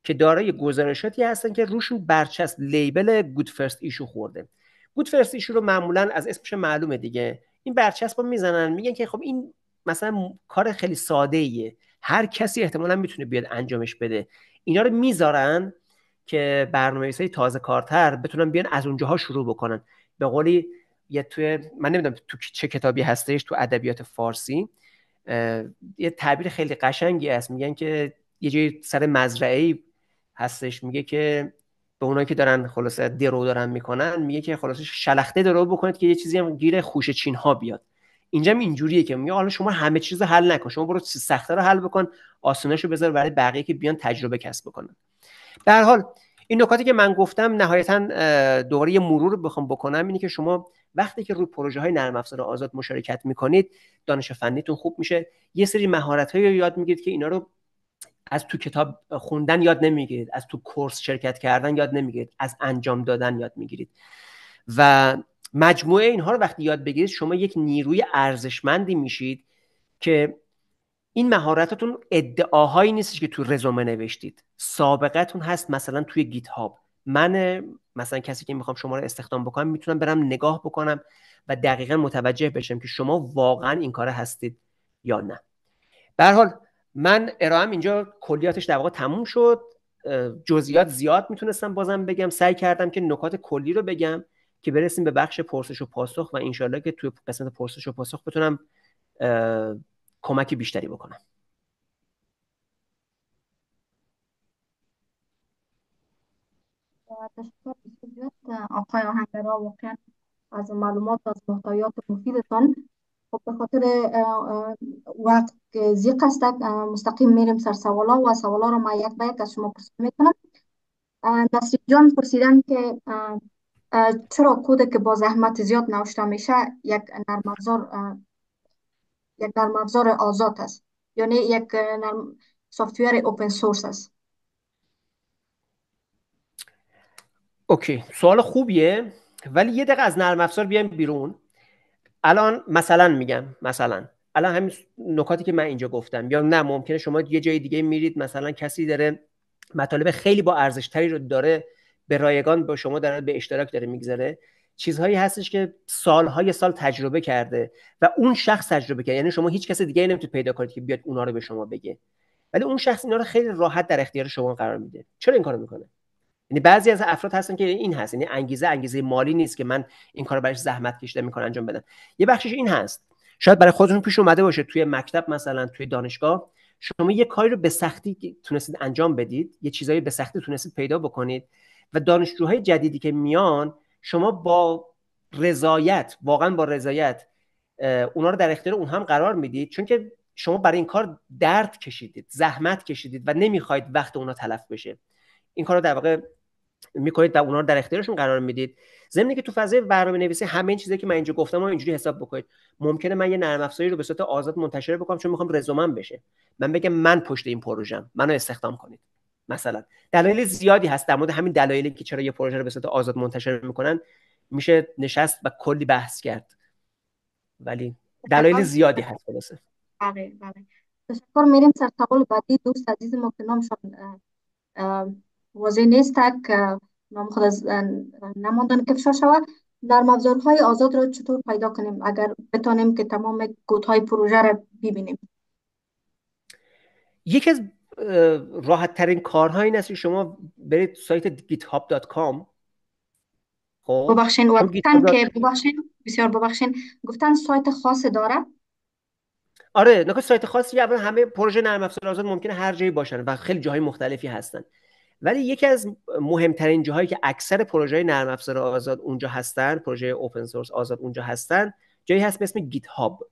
که دارای گزارشاتی هستن که روشون برچسب لیبل گود فرست ایشو خورده. گود فرست ایشو رو معمولا از اسمش معلومه دیگه، این برچسب رو میزنن، میگن که خب این مثلا کار خیلی ساده ایه، هر کسی احتمالاً میتونه بیاد انجامش بده. اینا رو میذارن که برنامه‌نویسای تازه کارتر بتونن بیان از اونجاها شروع بکنن. به قولی من نمیدونم تو چه کتابی هستش تو ادبیات فارسی، یه تعبیر خیلی قشنگی هست، میگن که یه جای سر مزرعه‌ای هستش، میگه که به اونایی که دارن خلاصه درو دارن میکنن، میگه که خلاصه شلخته درو بکنید که یه چیزی هم گیر خوشه چین ها بیاد. اینجا هم اینجوریه که میگه حالا شما همه چیزو حل نکن، شما برو سخته رو حل بکن، آسوناشو بذار برای بقیه که بیان تجربه کسب بکنن. در هر حال این نکاتی که من گفتم نهایتا دوباره یه مرور بخوام بکنم اینه که شما وقتی که روی پروژه های نرم افزار آزاد مشارکت میکنید، دانش فنیتون خوب میشه، یه سری مهارت‌هایی رو یاد میگیرید که اینا رو از تو کتاب خوندن یاد نمیگیرید، از تو کورس شرکت کردن یاد نمیگیرید، از انجام دادن یاد میگیرید. و مجموعه اینها رو وقتی یاد بگیرید، شما یک نیروی ارزشمندی میشید که این مهارتاتون ادعاهایی نیستش که تو رزومه نوشتید، سابقتون هست مثلا توی گیت هاب. من مثلا کسی که میخوام شما رو استخدام بکنم میتونم برم نگاه بکنم و دقیقاً متوجه بشم که شما واقعاً این کار هستید یا نه. به هر حال من ارائهم اینجا کلیاتش در واقع تموم شد. جزئیات زیاد میتونستم بازم بگم، سعی کردم که نکات کلی رو بگم که برسیم به بخش پرسش و پاسخ و انشالله که توی قسمت پرسش و پاسخ بتونم کمک بیشتری بکنم. تشکر بسیار آقای آهنگرا، واقعا از معلومات، از محتویات مفیدتان. خب به خاطر وقت که ضیق است، مستقیم میریم سر سوالا و سوالا رو ما یک به یک از شما پرسش میکنم. نصیر جان پرسیدن که چرا کد که با زحمت زیاد نوشته میشه یک نرم افزار آزاد است، یعنی یک سافتویر اوپن سورس است؟ اوکی، سوال خوبیه، ولی یه دقیقه از نرم افزار بیایم بیرون. الان مثلا میگم، الان همین نکاتی که من اینجا گفتم، یا نه ممکنه شما یه جای دیگه میرید مثلا کسی داره مطالب خیلی با ارزش تری رو داره به رایگان با شما به اشتراک داره میگذاره، چیزهایی هستش که سالهای سال تجربه کرده و اون شخص تجربه کرده. یعنی شما هیچ کس دیگه نمیتونید پیدا کنید که بیاد اونا رو به شما بگه، ولی اون شخص اینا رو خیلی راحت در اختیار شما قرار میده. چرا این کارو میکنه؟ یعنی بعضی از افراد هستن که این هست، یعنی انگیزه مالی نیست که من این کارو براش زحمت کشیده میکنم انجام بدم. یه بخشش این هست، شاید برای خودتون پیش اومده باشه توی مکتب مثلا توی دانشگاه شما یه کاری رو به سختی تونستید انجام بدید، یه چیزایی به سختی تونستید پیدا بکنید و دانشجوهای جدیدی که میان شما با رضایت، واقعا با رضایت اونا رو در اختیار اون هم قرار میدید، چون که شما برای این کار درد کشیدید، زحمت کشیدید و نمیخواید وقت اونا تلف بشه. این کارو در واقع میکنید و اونا رو در اختیارشون قرار میدید. ضمن که تو فضای برنامه‌نویسی همه این چیزایی که من اینجا گفتم رو اینجوری حساب بکنید. ممکنه من یه نرم افزاری رو به صورت آزاد منتشر بکنم چون میخوام رزومم بشه، من بگم من پشت این پروژه‌ام، منو استخدام کنید. مثلا دلایل زیادی هست در مورد همین دلایلی که چرا یه پروژه رو به صورت آزاد منتشر میکنن میشه نشست و کلی بحث کرد، ولی دلایل زیادی هست. خلاصه بله بله، تشکر. میریم سر سوال بعدی. دوست عزیز ما که نامشان واضح نیست که نام خود از نماندن که افشا شود، نرم افزارهای آزاد را چطور پیدا کنیم اگر بتانیم که تمام کدهای پروژه را ببینیم؟ یکی از راحت ترین کارها این است که شما برید سایت github.com. خب ببخشین و گفتن که بسیار ببخشین، گفتن سایت خاص داره؟ آره، نه سایت خاصی، اول همه پروژه نرم افزار آزاد ممکنه هر جایی باشن و خیلی جاهای مختلفی هستن، ولی یکی از مهمترین جاهایی که اکثر پروژه نرم افزار آزاد اونجا هستن، پروژه اوپن سورس آزاد اونجا هستن، جایی هست به اسم گیت هاب.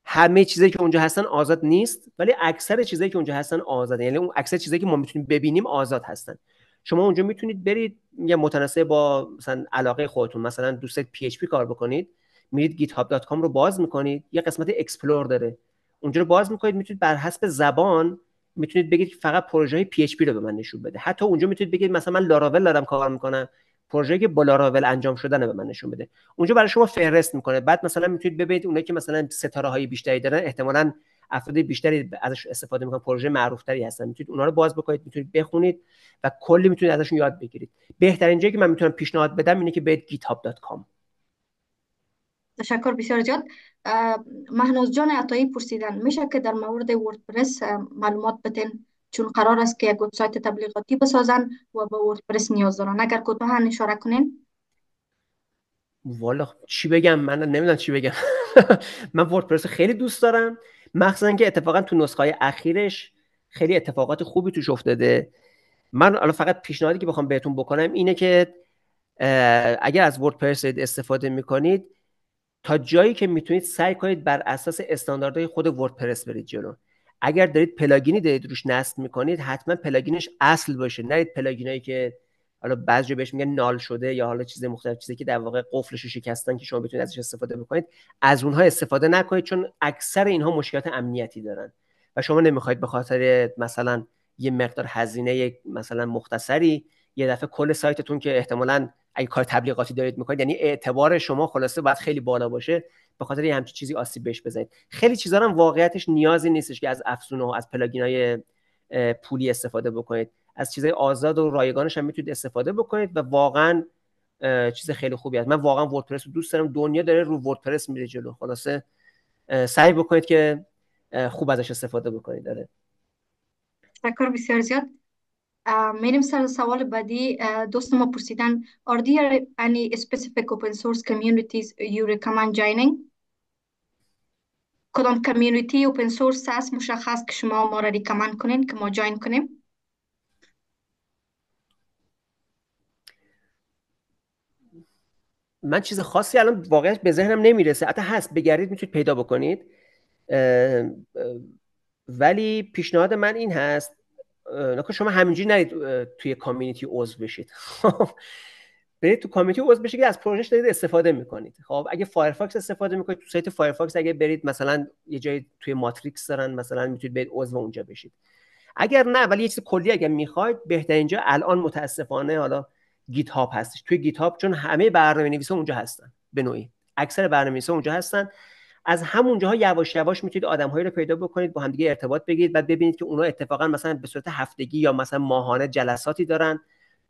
همه چیزایی که اونجا هستن آزاد نیست، ولی اکثر چیزایی که اونجا هستن آزاده. یعنی اون اکثر چیزایی که ما میتونیم ببینیم آزاد هستن. شما اونجا میتونید برید یا متناسب با مثلا علاقه خودتون، مثلا دوست دارید پی اچ پی کار بکنید، میرید github.com رو باز میکنید، یه قسمت اکسپلور داره، اونجا رو باز میکنید، میتونید بر حسب زبان میتونید بگید که فقط پروژه های پی اچ پی رو به من نشون بده. حتی اونجا میتونید بگید مثلا من لاراول دارم کار میکنم، پروژه‌ای که با لاراول انجام شدن به من نشون بده. اونجا برای شما فهرست میکنه. بعد مثلا میتونید ببینید اونایی که مثلا ستاره‌های بیشتری دارن، احتمالاً افراد بیشتری ازش استفاده میکنن، پروژه معروف‌تری هستن، میتونید اونها رو باز بکنید، میتونید بخونید و کلی میتونید ازشون یاد بگیرید. بهترین جایی که من میتونم پیشنهاد بدم اینه که برید github.com. تشکر بسیار زیاد. مهناز جان عطایی پرسیدن میشه که در مورد وردپرس معلومات بدین، چون قرار است که یک وبسایت تبلیغاتی بسازن و به وردپرس نیاز دارن. اگر کوتاه اشاره کنین. والا چی بگم، من نمیدونم چی بگم. من وردپرس خیلی دوست دارم، مخصوصا که اتفاقا تو نسخه‌های اخیرش خیلی اتفاقات خوبی توش افتاده. من الان فقط پیشنهادی که بخوام بهتون بکنم اینه که اگر از وردپرس استفاده میکنید، تا جایی که میتونید سعی کنید بر اساس استانداردهای خود وردپرس برید جلو. اگر دارید پلاگینی دارید روش نصب میکنید، حتما پلاگینش اصل باشه، نرید پلاگینایی که حالا بعضی بهش میگن نال شده یا حالا چیز مختلف، چیزی که در واقع قفلش رو شکستن که شما بتونید ازش استفاده بکنید، از اونها استفاده نکنید، چون اکثر اینها مشکلات امنیتی دارن و شما نمیخواید به خاطر مثلا یه مقدار هزینه مثلا مختصری یه دفعه کل سایتتون که احتمالاً اگه کار تبلیغاتی دارید میکنید، یعنی اعتبار شما خلاصه باید خیلی بالا باشه، به خاطر یه همچین چیزی آسیب بهش بزنید. خیلی چیزا هم واقعیتش نیازی نیستش که از افزونه و از پلاگینای پولی استفاده بکنید، از چیزای آزاد و رایگانش هم میتونید استفاده بکنید و واقعا چیز خیلی خوبی است. من واقعا وردپرس رو دوست دارم، دنیا داره رو وردپرس میره جلو. خلاصه سعی بکنید که خوب ازش استفاده بکنید. داره. تشکر بسیار زیاد. میریم سر سوال بعدی. دوست ما پرسیدن are there any specific open source communities you recommend joining؟ کدام کمیونیتی اوپن سورس هست مشخص که شما ما را ریکامند کنین که ما جاین کنیم؟ من چیز خاصی الان واقعا به ذهنم نمیرسه، حتی هست بگردید میتونید پیدا بکنید، ولی پیشنهاد من این هست نکنه شما همینجوری نرید توی کامیونیتی عضو بشید. برید تو کامیونیتی عضو بشید که از پروژهش دارید استفاده میکنید. خب اگه فایرفاکس استفاده میکنید، تو سایت فایرفاکس اگه برید مثلا یه جایی توی ماتریکس دارن مثلا، میتونید برید عضو اونجا بشید. اگر نه ولی یه چیز کلی اگه میخواید، بهترین جا الان متاسفانه حالا گیت هاب هستش. توی گیت هاب چون همه برنامه‌نویسا اونجا هستن، به نوعی اکثر برنامه‌نویسا اونجا هستن، از همونجاها یواش یواش میتونید آدم‌هایی رو پیدا بکنید، با همدیگه ارتباط بگیرید، بعد ببینید که اونا اتفاقا مثلا به صورت هفتگی یا مثلا ماهانه جلساتی دارن،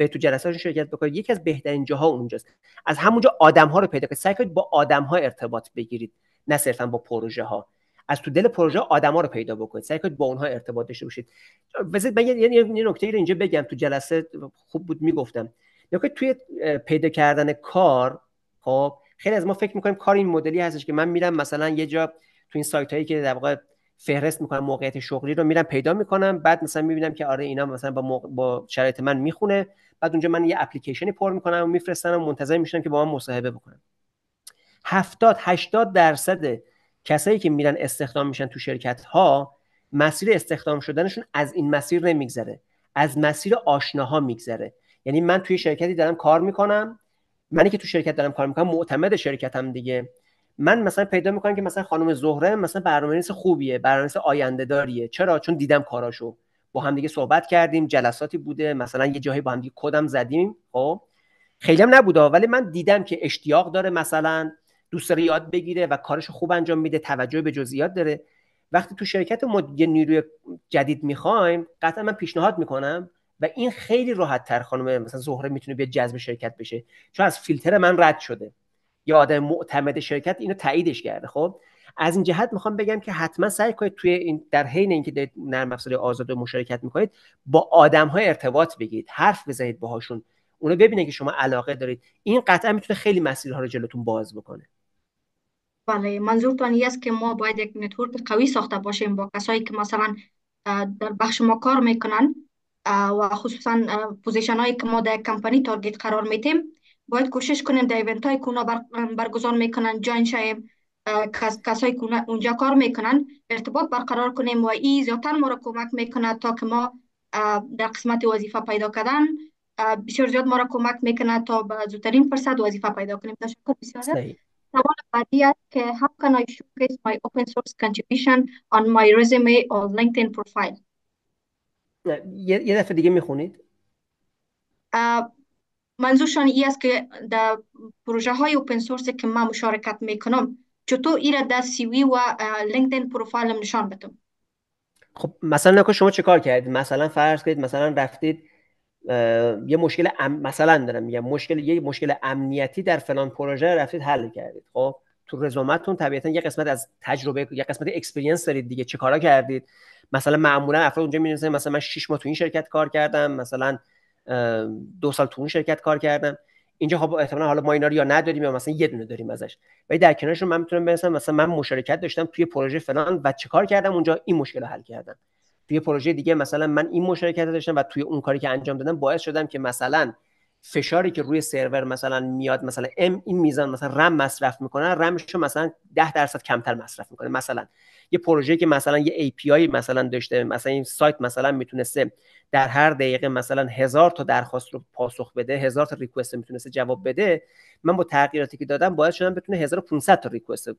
به تو جلساتشون شرکت بکنید، یکی از بهترین جاها اونجاست. از همونجا آدم‌ها رو پیدا کنید، سعی کنید با آدم‌ها ارتباط بگیرید، نه صرفا با پروژه ها. از تو دل پروژه آدما رو پیدا بکنید، سعی کنید با اونها ارتباط داشته باشید. بذارید من یه نکته رو اینجا بگم، تو جلسه خوب بود میگفتم. نکته توی پیدا کردن کار، خب خیلی از ما فکر می‌کنیم کار این مدلی هستش که من میرم مثلا یه جا تو این سایت‌هایی که در واقع فهرست می‌کنم موقعیت شغلی رو میرم پیدا می‌کنم، بعد مثلا می‌بینم که آره اینا مثلا با شرایط من میخونه، بعد اونجا من یه اپلیکیشنی پر می‌کنم و میفرستم و منتظر میشم که با من مصاحبه بکنن. 70-80% کسایی که میرن استخدام میشن تو شرکت ها، مسیر استخدام شدنشون از این مسیر نمیگذره، از مسیر آشناها میگذره. یعنی من توی شرکتی دارم کار میکنم، منی که تو شرکت دارم کار میکنم معتمد شرکتم دیگه، من مثلا پیدا میکنم که مثلا خانم زهره مثلا برنامه‌نویس خوبیه، برنامه‌نویس آینده داریه. چرا؟ چون دیدم کاراشو، با هم دیگه صحبت کردیم، جلساتی بوده، مثلا یه جایی با هم دیگه کدم زدیم. خب خیلی هم نبوده ولی من دیدم که اشتیاق داره، مثلا دوست داره یاد بگیره و کارش خوب انجام میده، توجه به جزئیات داره. وقتی تو شرکت ما یه نیروی جدید میخوایم، قطعا من پیشنهاد میکنم و این خیلی راحت تر خانم مثلا زهره میتونه بیاد جذب شرکت بشه، چون از فیلتر من رد شده، یا آدم معتمد شرکت اینو تاییدش کرده. خب از این جهت میخوام بگم که حتما سعی کنید توی این در حین اینکه دارید نرم افزار آزاد و مشارکت میکنید، با آدم‌ها ارتباط بگیرید، حرف بزنید باهاشون، اونو ببینن که شما علاقه دارید. این قطعا میتونه خیلی مسیرها رو جلوتون باز بکنه. بله، منظورتان این است که ما باید یک نتورک قوی ساخته باشیم با کسایی که مثلا در بخش ما کار میکنن و خصوصا پوزیشن هایی که ما در کمپانی تارگت قرار میتیم. باید کوشش کنیم در ایونت هایی که اونا برگزار میکنن جاین شیم، کسایی که اونجا کار میکنن ارتباط برقرار کنیم و این زیادتر ما را کمک میکنه تا که ما در قسمت وظیفه پیدا کردن بسیار زیاد ما را کمک میکنه تا به زودترین فرصت وظیفه پیدا کنیم. تشکر بسیار. صحیح. سوال بعدی است که how can I showcase my open source contribution on my resume or LinkedIn profile. یه دفعه دیگه میخونید؟ منظورشان این است که در پروژه های اوپن سورس که من مشارکت میکنم چطور این را در سی وی و لینکدین پروفایلم نشان بدم. خب مثلا شما چه کار کردید؟ مثلا فرض کنید مثلا رفتید یه مشکل مثلا دارم میگم یه مشکل امنیتی در فلان پروژه رفتید حل کردید. خب تو رزومتون طبیعتا یه قسمت از تجربه، یه قسمت اکسپریانس دارید دیگه، چه کارا کردید. مثلا معمولا افراد اونجا می‌نویسن مثلا من 6 ماه تو این شرکت کار کردم، مثلا 2 سال تو اون شرکت کار کردم. اینجا خب احتمالاً حالا ما اینا رو یا نداریم یا مثلا یه دونه داریم ازش، ولی در کنارشون من میتونم بنویسم مثلا من مشارکت داشتم توی پروژه فلان و چه کار کردم اونجا، این مشکل رو حل کردم. توی پروژه دیگه مثلا من این مشارکت داشتم و توی اون کاری که انجام دادم باعث شدم که مثلا فشاری که روی سرور مثلا میاد، مثلا این میزان مثلا رم مصرف میکنه، رمش رو مثلا 10% کمتر مصرف میکنه. مثلا یه پروژه که مثلا یه API مثلا داشته، مثلا این سایت مثلا میتونسته در هر دقیقه مثلا 1000 تا درخواست رو پاسخ بده، 1000 تا ریکوست میتونسته جواب بده، من با تغییراتی که دادم باعث شدم بتونه 1500 تا ریکوست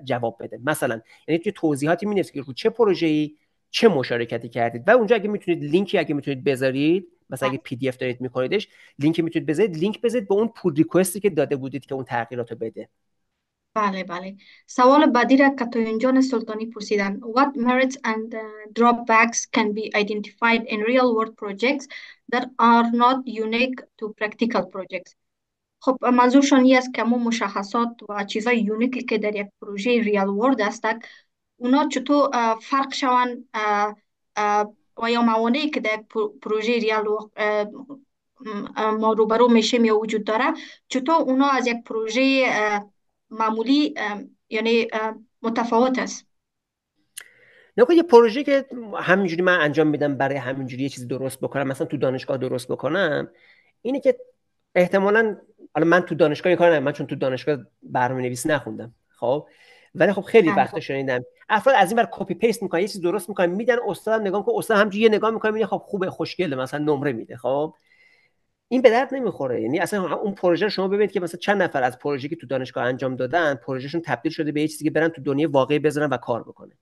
جواب بده مثلا. یعنی توی توضیحاتی می‌نویسه که رو چه پروژه‌ای چه مشارکتی کردید و اونجا اگه میتونید لینکی اگه میتونید بذارید، مثلا اگه PDF دارید میکنیدش لینکی میتونید بذارید، لینک بذارید به اون پول ریکوستی که داده بودید که اون تغییراتو بده. بله بله. سوال بعدی را کاتوین جان سلطانی پرسیدن. What merits and drawbacks can be identified in real world projects that are not unique to practical projects. خب منظورشان این است که همون مشخصات و چیزای یونیکی که در یک پروژه ریال ورد است اونا چطور فرق شوند و یا موانعی که در پروژه ریال ما روبرو میشیم یا وجود داره چطور اونا از یک پروژه معمولی یعنی متفاوت است. نگاه یه پروژه که همینجوری من انجام میدم برای همینجوری یه چیزی درست بکنم، مثلا تو دانشگاه درست بکنم، اینه که احتمالاً حالا من تو دانشگاه کار نمی‌کنم، من چون تو دانشگاه برنامه‌نویسی نخوندم، خب ولی خب خیلی وقتا شنیدم افراد از این ور کپی پیست میکنن، یه چیز درست میکنن میدن استادم نگاه میکنه، استاد همینجوری یه نگاه میکنه میگه خب خوبه خوشگله مثلا نمره میده. خب این به درد نمیخوره. یعنی اصلا اون پروژه رو شما ببینید که مثلا چند نفر از پروژه‌ای که تو دانشگاه انجام دادن پروژهشون تبدیل شده به یه چیزی که برن تو دنیای واقعی بذارن و کار بکنه،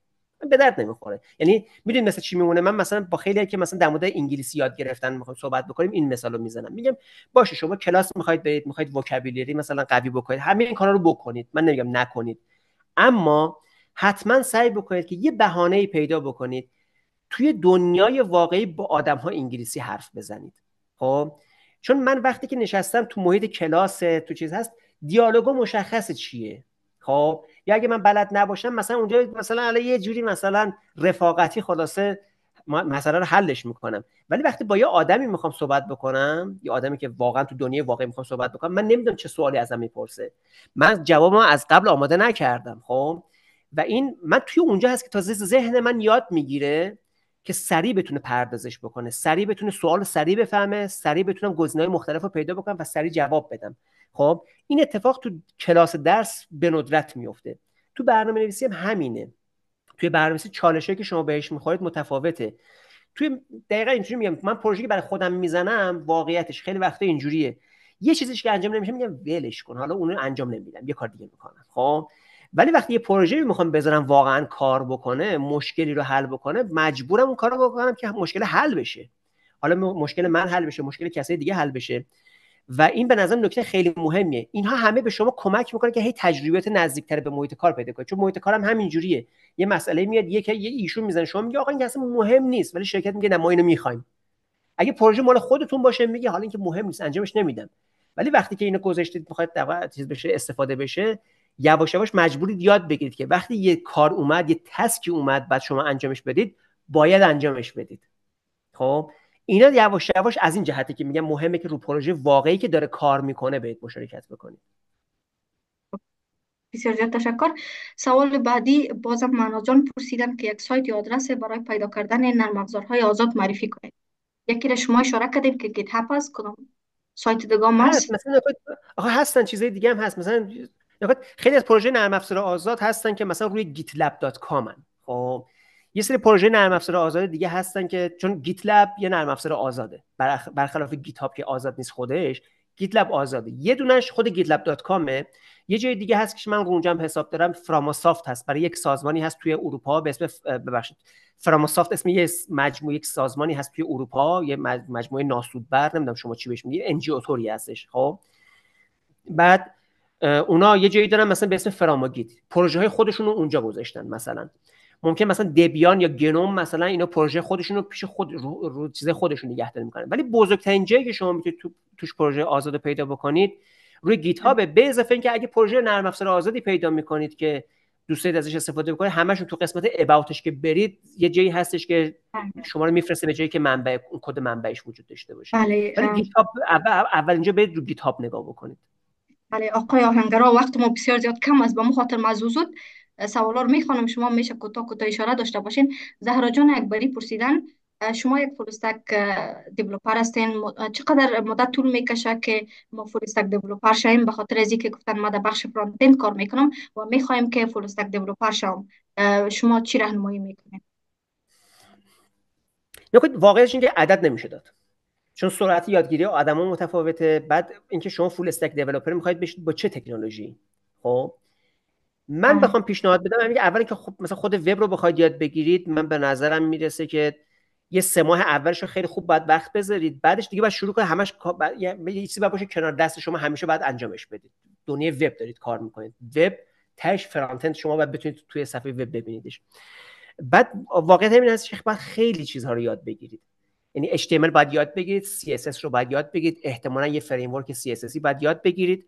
به درد نمیخوره. یعنی میدونید مثلا چی میمونه؟ من مثلا با خیلی که مثلا در مورد انگلیسی یاد گرفتن میخوام صحبت بکنیم این مثالو میزنم، میگم باشه شما کلاس میخواید برید، میخواید وکابولری مثلا قوی بکنید، همین کارا رو بکنید، من نمیگم نکنید، اما حتما سعی بکنید که یه بهانه‌ای پیدا بکنید توی دنیای واقعی با آدم‌ها انگلیسی حرف بزنید. خب چون من وقتی که نشستم تو محیط کلاس تو چیز هست، دیالوگو مشخصه چیه. خب یا اگه من بلد نباشم مثلا اونجا مثلا یه جوری مثلا رفاقتی خلاصه مثلا رو حلش میکنم. ولی وقتی با یه آدمی میخوام صحبت بکنم، یه آدمی که واقعا تو دنیای واقعی میخوام صحبت بکنم، من نمیدونم چه سوالی ازم میپرسه، من جوابم از قبل آماده نکردم. خب و این من توی اونجا هست که تازه ذهن من یاد میگیره که سریع بتونه پردازش بکنه، سریع بتونه سوال سریع بفهمه، سریع بتونم گزینه‌های مختلف رو پیدا بکنم و سریع جواب بدم. خب این اتفاق تو کلاس درس به ندرت میفته. تو برنامه‌نویسی هم همینه. توی برنامه‌نویسی چالشایی که شما بهش می‌خورید متفاوته. توی دقیقاً اینجوری میگم، من پروژه‌ای که برای خودم میزنم واقعیتش خیلی وقتا اینجوریه، یه چیزیش که انجام نمیشه میگم ولش کن، حالا اون رو انجام نمیدم، یه کار دیگه میکنم. خب ولی وقتی یه پروژه‌ای میخوام بذارم واقعا کار بکنه، مشکلی رو حل بکنه، مجبورم اون کارو بکنم که مشکل حل بشه. حالا مشکل من حل بشه، مشکل کسی دیگه حل بشه. و این به نظر نکته خیلی مهمیه. اینها همه به شما کمک میکنه که هی تجربیات نزدیکتر به محیط کار پیدا کنید، چون محیط کار هم همین جوریه. یه مسئله میاد یه ایشون میزنه، شما میگه آقا این اصلا مهم نیست، ولی شرکت میگه نه ما اینو میخوایم. اگه پروژه مال خودتون باشه میگه حالا اینکه مهم نیست انجامش نمیدم. ولی وقتی که اینو گذاشتید میخواید چیز بشه، استفاده بشه، یواش یواش مجبورید یاد بگیرید که وقتی یه کار اومد، یه تسکی اومد، بعد شما انجامش بدید، باید انجامش بدید. خب اینا یواش یواش از این جهته که میگم مهمه که رو پروژه واقعی که داره کار میکنه بهت مشارکت بکنید. بسیار زیاد تشکر. سوال بعدی بازم معنا جان پرسیدن که یک سایت یا آدرس برای پیدا کردن نرم افزارهای آزاد معرفی کنید. یکی را شما اشاره کردید که گیت هاب است، کدام سایت دیگه هم هست هست؟ مثلا آقا هستن چیزای دیگه هم هست، مثلا خیلی از پروژه نرم افزار آزاد هستن که مثلا روی gitlab.com ان. خب یه سری پروژه نرم افزار آزاد دیگه هستن که چون گیتلب یه نرم افزار آزاده، برخلاف گیت هاب که آزاد نیست خودش، گیتلب آزاده. یه دونش خود gitlab.com. یه جای دیگه هست که من رو اونجا هم حساب دارم، فراماسافت هست، برای یک سازمانی هست توی اروپا به اسم ببخشید فراماسافت، اسم یه مجموعه، یک سازمانی هست توی اروپا، یه مجموعه ناسودبر، نمیدونم شما چی بهش میگید، ان جی او طوری هستش. خب بعد اونا یه جایی دارن مثلا به اسم فراماگیت، پروژه های خودشون رو اونجا گذاشتن. مثلا ممکن مثلا دبیان یا گنوم مثلا اینا پروژه خودشون رو پیش خود رو چیز خودشون نگهداری میکنن. ولی بزرگترین جایی که شما میتونید توش پروژه آزاد پیدا بکنید روی گیت هاب. به اضافه اینکه اگه پروژه نرم افزار آزادی پیدا میکنید که دوست دارید ازش استفاده بکنید، همشون تو قسمت اباوتش که برید یه جایی هستش که شما رو میفرسته به جایی که منبع اون کد منبعش وجود داشته باشه. بله. ولی گیت هاب اول اینجا برید رو گیت هاب نگاه بکنید. بله آقای آهنگرا، وقت ما بسیار زیاد کم است، به مخاطر موضوع زود سوالا رو میخوانم، شما میشه کوتاه کوتاه اشاره داشته باشین. زهرا جان اکبری پرسیدن شما یک فول استک دیولپر هستین، چقدر مدت طول میکشه که ما فول استک دیولپر شویم؟ به خاطر از اینکه گفتن ما در بخش فرانت اند کار میکنم و میخوایم که فول استک دیولپر شوم، شما چی راهنمایی میکنید؟ واقعیش اینه که عدد نمیشه داد، چون سرعت یادگیری آدما متفاوته. بعد اینکه شما فول استک دیولپر میخواید بشید با چه تکنولوژی. خب من بخوام پیشنهاد بدم میگه اولی که خب مثلا خود وب رو بخواید یاد بگیرید، من به نظرم میرسه که یه 3 ماه اولش رو خیلی خوب باید وقت بذارید، بعدش دیگه باید شروع کنید همش یه چیزی باشه کنار دست شما، همیشه باید انجامش بدید. دنیای وب دارید کار میکنید، وب تاش فرانت اند شما باید بتونید توی صفحه وب ببینیدش. بعد واقعیت همین هست که باید خیلی چیزها رو یاد بگیرید. یعنی HTML باید یاد بگیرید، CSS رو باید یاد بگیرید، احتمالاً یه فریم ورک CSS باید یاد بگیرید.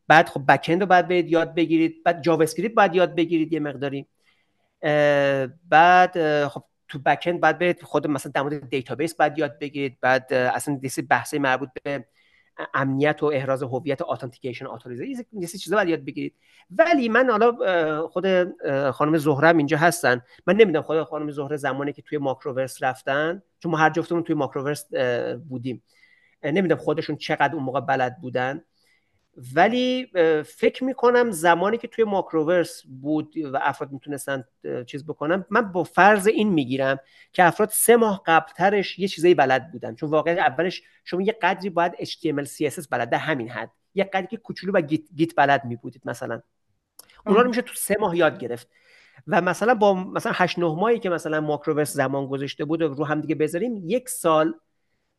بعد خب بک اند رو باید یاد بگیرید، بعد جاوا اسکریپت باید یاد بگیرید یه مقداری. بعد خب تو بک اند باید برید خود مثلا در مورد دیتابیس باید یاد بگیرید. بعد اصلا دیسی بحثی مربوط به امنیت و احراز هویت، اتنتیکیشن، اتوریزیشن، یه چیزا باید یاد بگیرید. ولی من حالا خود خانم زهره هم اینجا هستن، من نمیدونم خود خانم زهره زمانی که توی ماکروورس رفتن، چون ما هر جفتمون توی ماکروورس بودیم، نمیدونم خودشون چقدر اون موقع بلد بودن. ولی فکر میکنم زمانی که توی ماکروورس بود و افراد میتونستن چیز بکنن، من با فرض این میگیرم که افراد 3 ماه قبلترش یه چیزایی بلد بودن، چون واقعا اولش شما یه قدری باید HTML CSS بلد، در همین حد یه قدری که کوچولو و گیت بلد میبودید مثلا، اونا رو میشه تو 3 ماه یاد گرفت. و مثلا با مثلا 8-9 ماهی که مثلا ماکروورس زمان گذاشته بود رو هم دیگه بذاریم، 1 سال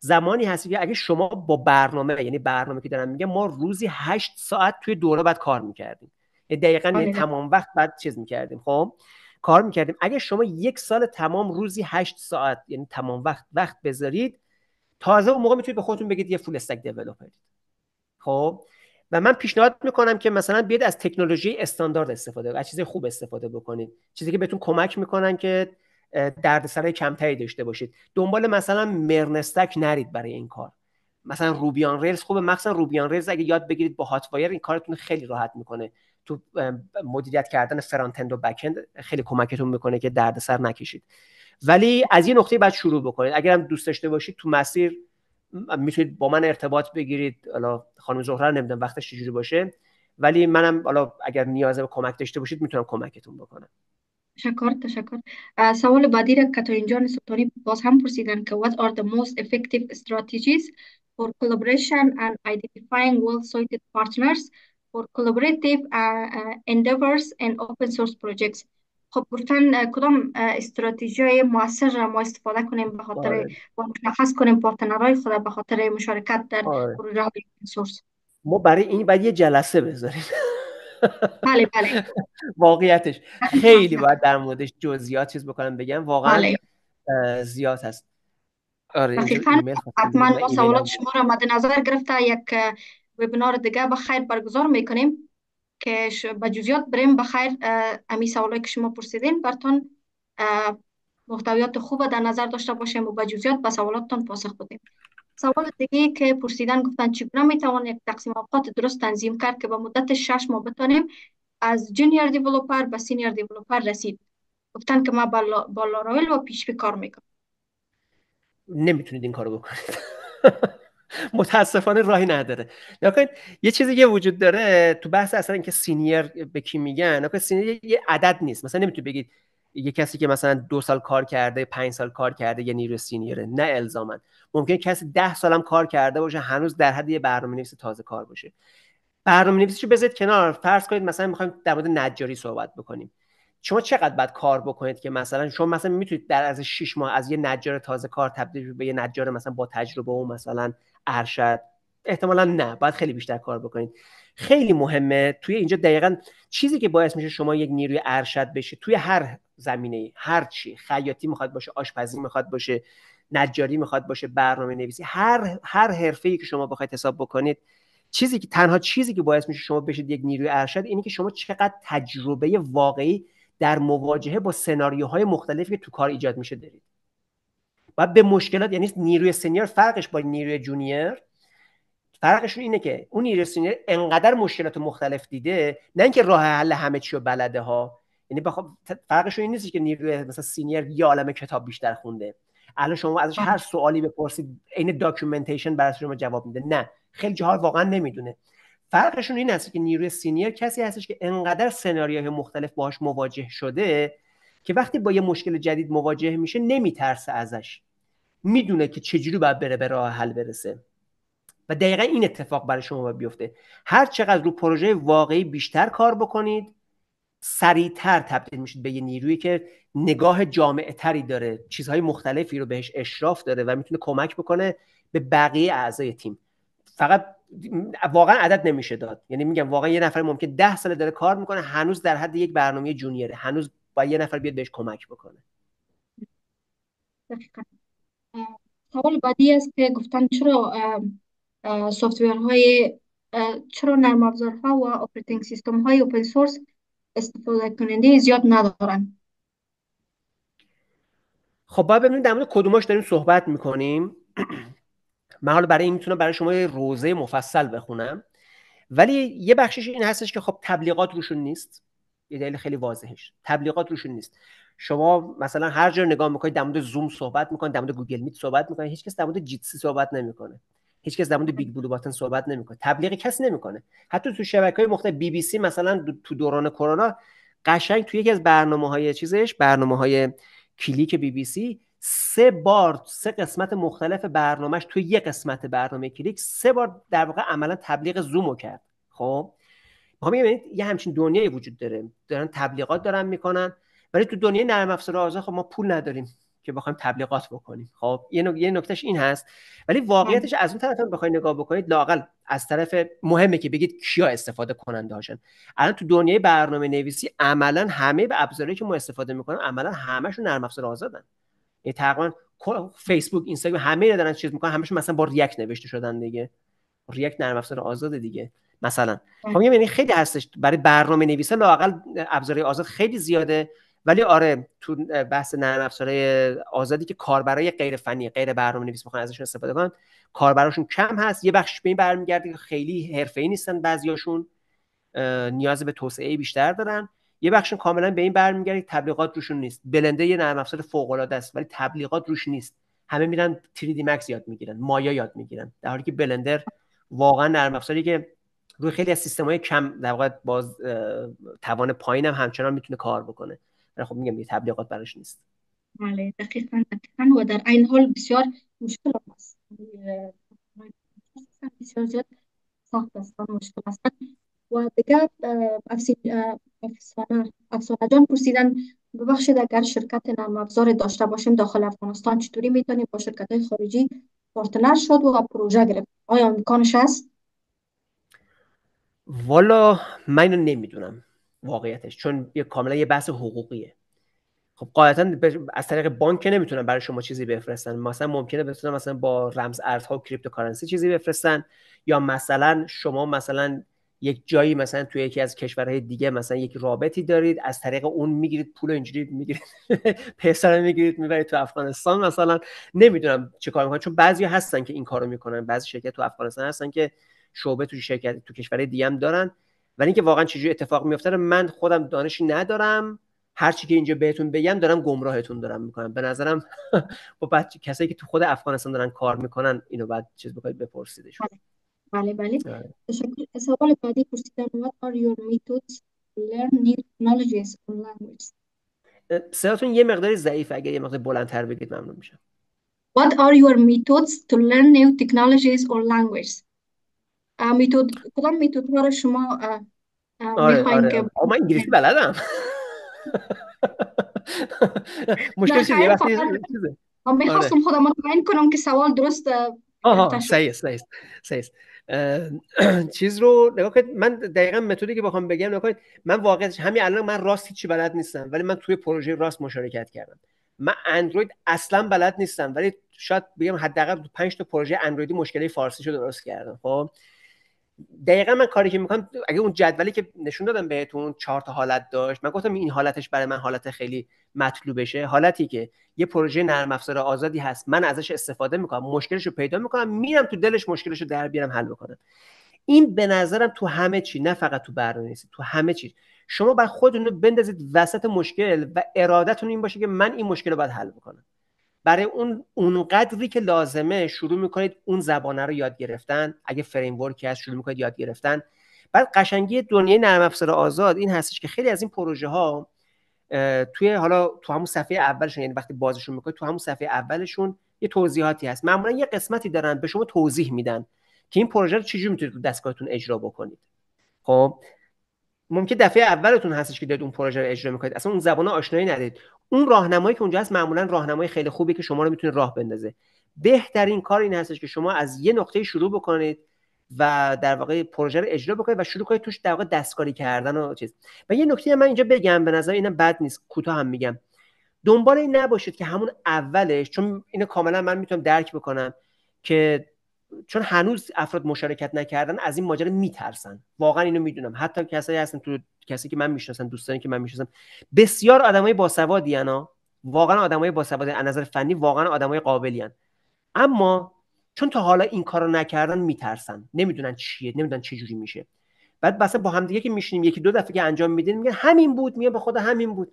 زمانی هست که اگه شما با برنامه، یعنی برنامه که دارم میگم، ما روزی 8 ساعت توی دوره بعد کار میکردیم، دقیقاً یعنی تمام وقت بعد چیز میکردیم، خب کار میکردیم. اگه شما 1 سال تمام روزی 8 ساعت یعنی تمام وقت بذارید، تازه اون موقع میتونید به خودتون بگید یه فول استک دیولپرید. خب و من پیشنهاد میکنم که مثلا بیاید از تکنولوژی استاندارد استفاده کنید، از چیز خوب استفاده بکنید، چیزی که بهتون کمک میکنن که دردسرای کمتری داشته باشید. دنبال مثلا مرنستک نرید برای این کار. مثلا روبیان ریلز خوبه، مثلا روبیان ریلز اگه یاد بگیرید با هات وایر این کارتون خیلی راحت میکنه. تو مدیریت کردن فرانت اند و بک اند خیلی کمکتون میکنه که دردسر نکشید. ولی از یه نقطه بعد شروع بکنید. اگر هم دوست داشته باشید تو مسیر میتونید با من ارتباط بگیرید. حالا خانم زهره نمیدونم وقتش چجوری باشه، ولی منم حالا اگر نیاز به کمک داشته باشید میتونم کمکتون بکنم. تشکر. سوال بعدی را کاترین جان سلطانی باز هم پرسیدن که what are the most effective strategies for collaboration and identifying well-suited partners for collaborative endeavors and open source projects. خب گفتن کدام استراتژی موثر را ما استفاده کنیم به خاطر آره. و مشخص کنیم پارتنرهای خود به خاطر مشارکت در آره. پروژه های open source. ما برای این باید یه جلسه بذاریم. بله. واقعیتش خیلی باید در موردش جزئیات چیز بکنم بگم، واقعا بله زیاد هست. آره اینجا دقیقاً. ایمیل خواستم حتما من ما ایمیل سوالات هم شما را مد نظر گرفته یک وبینار دیگه بخیر برگزار میکنیم که به جزئیات بریم بخیر. امی سوالی که شما پرسیدین براتون محتویات خوب در نظر داشته باشیم و به جزئیات به سوالاتتان پاسخ بدیم. سوال دیگه که پرسیدن گفتن چگونه میتوان یک تقسیم اوقات درست تنظیم کرد که به مدت 6 ماه بتانیم از جونیور دیولپر به سینیور دیولپر رسید. گفتن که ما با لارایل و پیشپی کار میکنم. نمیتونید این کارو بکنید. متاسفانه راهی نداره. نکنید یه چیزی که وجود داره تو بحث اصلا اینکه سینیر به کی میگن، نکنید سینیر یه عدد نیست. مثلا نمیتونید بگید یه کسی که مثلا 2 سال کار کرده 5 سال کار کرده یه نیروی سینیره، نه الزاما. ممکنه کسی 10 سالم کار کرده باشه هنوز در حد یه برنامه‌نویس تازه کار باشه. برنامه‌نویسیشو بذارید کنار، فرض کنید مثلا می‌خوایم در مورد نجاری صحبت بکنیم. شما چقدر باید کار بکنید که مثلا شما مثلا میتونید در از 6 ماه از یه نجار تازه کار تبدیل به یه نجار مثلا با تجربه و مثلا ارشد؟ احتمالاً نه، باید خیلی بیشتر کار بکنید. خیلی مهمه توی اینجا دقیقاً چیزی که باعث میشه شما یک نیروی ارشد بشه توی هر زمینه‌ای، هر چی، خیاطی میخواد باشه، آشپزی میخواد باشه، نجاری میخواد باشه، برنامه‌نویسی، هر حرفه‌ای که شما بخواید حساب بکنید، تنها چیزی که باعث میشه شما بشید یک نیروی ارشد اینه که شما چقدر تجربه واقعی در مواجهه با سناریوهای مختلفی که تو کار ایجاد میشه دارید. بعد به مشکلات، یعنی نیروی سنیور فرقش با نیروی جونیور، فرقشون اینه که اون نیروی سنیور انقدر مشکلات مختلف دیده، نه اینکه راه حل همه چی رو بلده ها. یعنی فرقشون این نیست که نیروی مثلا سینیر یه عالمه کتاب بیشتر خونده، الان شما ازش هر سوالی بپرسید این داکیومنتیشن برای شما جواب میده. نه، خیلی جاها واقعا نمیدونه. فرقشون این است که نیروی سینیر کسی هستش که انقدر سناریوهای مختلف باهاش مواجه شده که وقتی با یه مشکل جدید مواجه میشه نمیترسه ازش، میدونه که چجوری باید بره به راه حل برسه. و دقیقا این اتفاق برای شما باید بیفته. هر چقدر رو پروژه واقعی بیشتر کار بکنید، سریعتر تبدیل میشید به یه نیرویی که نگاه جامعه تری داره، چیزهای مختلفی رو بهش اشراف داره و میتونه کمک بکنه به بقیه اعضای تیم. فقط واقعا عدد نمیشه داد. یعنی میگم واقعا یه نفر ممکن 10 سال داره کار میکنه هنوز در حد یک برنامه جونیره، هنوز با یه نفر بیاد بهش کمک بکنه. دقیقاً. سوال بعدی است که گفتن چرا نرم افزارها و اپراتینگ سیستم های اوپن سورس استفاده کننده زیاد ندارن؟ خب باید ببینید در مورد کدوماش داریم صحبت میکنیم. من حالا برای این میتونم برای شما یه روزه مفصل بخونم، ولی یه بخشش این هستش که خب تبلیغات روشون نیست. یه دلیل خیلی واضحش تبلیغات روشون نیست. شما مثلا هر جا نگاه میکنید در مورد زوم صحبت میکنید، در مورد گوگل میت صحبت میکنید، هیچ کس در مورد جیتسی صحبت نمیکنه، هیچ کس در مورد بیگ بلو باتن صحبت نمیکنه، تبلیغ کسی نمیکنه. حتی تو شبکه‌های مختلف بی بی سی مثلا تو دوران کرونا قشنگ تو یکی از برنامه‌های کلیک بی بی سی 3 قسمت مختلف برنامهش توی یک قسمت برنامه کلیک 3 بار در واقع عملا تبلیغ زومو کرد. خب ما می‌بینید یه همچین دنیایی وجود دارن تبلیغات دارن میکنن، ولی تو دنیای نرم افزار آزاد خب ما پول نداریم که بخوایم تبلیغات بکنیم. خب یه نکتهش این هست، ولی واقعیتش از اون طرف هم بخواید نگاه بکنید، لااقل از طرف مهمه که بگید کیا استفاده کننده هاشن. الان تو دنیای برنامه نویسی عملا همه به ابزارهایی که ما استفاده میکنیم عملا همشون نرم افزار آزادن. یعنی تقریبا فیسبوک، اینستاگرام، همه اینا دارن چیز میکنن، همشون مثلا با ریاکت نوشته شدن دیگه. ریاکت نرم افزار آزاد دیگه مثلا. خب یعنی خیلی هستش برای برنامه نویسا لااقل ابزارهای آزاد خیلی زیاده، ولی آره تو بحث نرم افزارهای آزادی که کاربرای غیر فنی غیر برنامه‌نویس میخوان ازشون استفاده کنن کاربراشون کم هست. یه بخش به این برمیگرده که خیلی حرفه‌ای نیستن، بعضیاشون نیاز به توسعه بیشتر دارن. یه بخشون کاملا به این برمیگرده تبلیغات روشون نیست. بلندر یه نرم افزار فوق العاده است ولی تبلیغات روش نیست. همه میرن 3D Max یاد میگیرن، مایا یاد میگیرن، در حالی که بلندر واقعا نرم افزاری که روی خیلی از سیستم‌های کم در واقع باز توان پایین هم همچنان میتونه کار بکنه. ولی خب میگم تبلیغات براش نیست. بله دقیقاً و در این حال بسیار مشکل است. بسیار زیاد سخت است و مشکل است. و دیگه افسانه جان پرسیدن ببخشید اگر شرکت نرم افزار داشته باشیم داخل افغانستان چطوری میتونیم با شرکت های خارجی پارتنر شد و پروژه گرفت؟ آیا امکانش هست؟ والا من اینو نمیدونم واقعیتش، چون کاملا یه بحث حقوقیه. خب قاعدتا از طریق بانک نمیتونن برای شما چیزی بفرستن. مثلا ممکنه بتونن مثلا با رمز ارزها و کریپتوکارنسی چیزی بفرستن، یا مثلا شما مثلا یک جایی مثلا توی یکی از کشورهای دیگه مثلا یک رابطی دارید، از طریق اون میگیرید پول اینجوری میگیرید پیسر میگیرید میبرید تو افغانستان مثلا. نمیدونم چه کار میکنن، چون بعضیا هستن که این کارو میکنن، بعضی شرکت تو افغانستان هستن که شعبه تو شرکت تو کشورهای دیگه هم دارن. ولی اینکه واقعا چجوری اتفاق میفته من خودم دانشی ندارم. هر چی که اینجا بهتون بگم دارم گمراهتون دارم میکنم. به نظرم با کسایی که تو خود افغانستان دارن کار میکنن اینو بعد چیز بخواید بپرسیدشون. بله تشکر. سوال بعدی پرسیدن what are your methods to learn new technologies or languages؟ صداتون یه مقداری ضعیفه، اگه یه مقدار بلندتر بگید ممنون میشم. What are your methods to learn new technologies or languages؟ کدام میتود ها رو شما میخواین که من انگلیسی بلدم. نه مشکل چیه یه خیر وقتی فقط چیزه. میخواستم خودم مطمئن کنم که سوال درست گرفته شد. صحیح. چیز رو نگاه کنید، من دقیقاً متدی که بخوام بگم نگاه کنید، من واقعا همین الان من راست هیچی بلد نیستم، ولی من توی پروژه راست مشارکت کردم. من اندروید اصلا بلد نیستم، ولی شاید بگم حداقل 5 تا پروژه اندرویدی مشکلی فارسیشو درست کردم. خب دقیقا من کاری که میکنم، اگه اون جدولی که نشون دادم بهتون 4 تا حالت داشت، من گفتم این حالتش برای من حالت خیلی مطلوبشه، حالتی که یه پروژه نرم افزار آزادی هست، من ازش استفاده میکنم، مشکلش رو پیدا میکنم، میرم تو دلش مشکلش رو در بیارم حل بکنم. این به نظرم تو همه چی، نه فقط تو برنامه‌نویسی، تو همه چی شما باید خودتون رو بندازید وسط مشکل و ارادتون این باشه که من این مشکل رو باید حل بکنم. برای اون قدری که لازمه شروع میکنید اون زبانه رو یاد گرفتن. اگه فریم ورکی هست شروع میکنید یاد گرفتن. بعد قشنگی دنیای نرم افزار آزاد این هستش که خیلی از این پروژه ها توی حالا تو همون صفحه اولشون، یعنی وقتی بازشون میکنید تو همون صفحه اولشون یه توضیحاتی هست، معمولا یه قسمتی دارن به شما توضیح میدن که این پروژه رو چجوری میتونید رو دستگاهتون اجرا بکنید. خب ممکن دفعه اولتون هستش که دارید اون پروژه رو اجرا میکنید، اصلا اون زبان آشنایی ندارید. اون راهنمایی که اونجا هست معمولا راهنمای خیلی خوبی که شما رو میتونه راه بندازه. بهترین کار این هستش که شما از یه نقطه شروع بکنید و در واقع پروژه رو اجرا بکنید و شروع کنید توش در واقع دستکاری کردن و چیز. و یه نکته من اینجا بگم، به نظر اینم بد نیست، کوتاه هم میگم، دنبال این نباشید که همون اولش، چون اینو کاملا من میتونم درک بکنم که چون هنوز افراد مشارکت نکردن از این ماجرا میترسن. واقعا اینو میدونم، حتی کسایی هستن تو کسی که من میشناسم، دوستانی که من میشناسم، بسیار آدمای باسوادی انا، واقعا آدمای باسوادی از نظر فنی، واقعا آدمای قابلی ان، اما چون تا حالا این کارو نکردن میترسن، نمیدونن چیه، نمیدونن چه جوری میشه. بعد مثلا با هم دیگه که میشینیم یکی دو دفعه که انجام میدین میگن همین بود، میگه به خدا همین بود.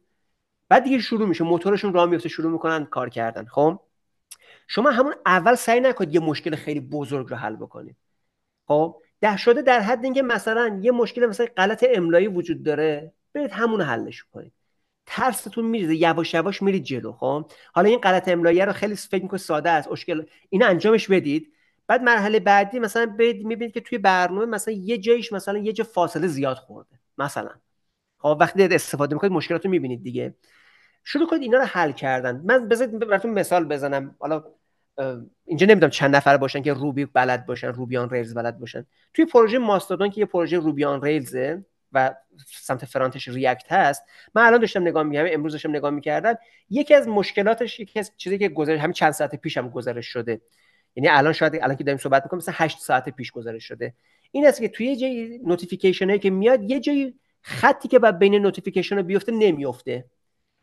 بعد دیگه شروع میشه، موتورشون راه میفته، شروع میکنن کار کردن. خب شما همون اول سعی نکنید یه مشکل خیلی بزرگ رو حل بکنید. خب ده شده در حد اینکه مثلا یه مشکل مثلا غلط املایی وجود داره، برید همون رو حلش کنید. ترستون میریزه، یواش یواش میرید جلو. خب حالا این غلط املایی رو خیلی فکر میکنید ساده است، مشکل اینو انجامش بدید. بعد مرحله بعدی مثلا برید میبینید که توی برنامه مثلا یه جایش مثلا یه جا فاصله زیاد خورده مثلا. خب وقتی استفاده میکنید مشکلاتو میبینید دیگه، شروع کنید اینا رو حل کردن. من بذارید براتون مثال بزنم. حالا اینجا نمیدونم چند نفر باشن که روبی بلد باشن، روبی آن ریلز بلد باشن. توی پروژه ماستودون که یه پروژه روبی آن ریلزه و سمت فرانتش ریاکت هست. من الان داشتم نگاه می‌کردم، امروز داشتم نگاه می‌کردم، یکی از مشکلاتش، یکی از چیزی که گذشت همین چند ساعت پیش هم گزارش شده، یعنی الان شاید الان که داریم صحبت می‌کنیم مثلا 8 ساعت پیش گزارش شده، این است که توی یه جای نوتیفیکیشن هایی که میاد یه جایی خطی که بعد بین نوتیفیکیشن رو بیفته نمیفته.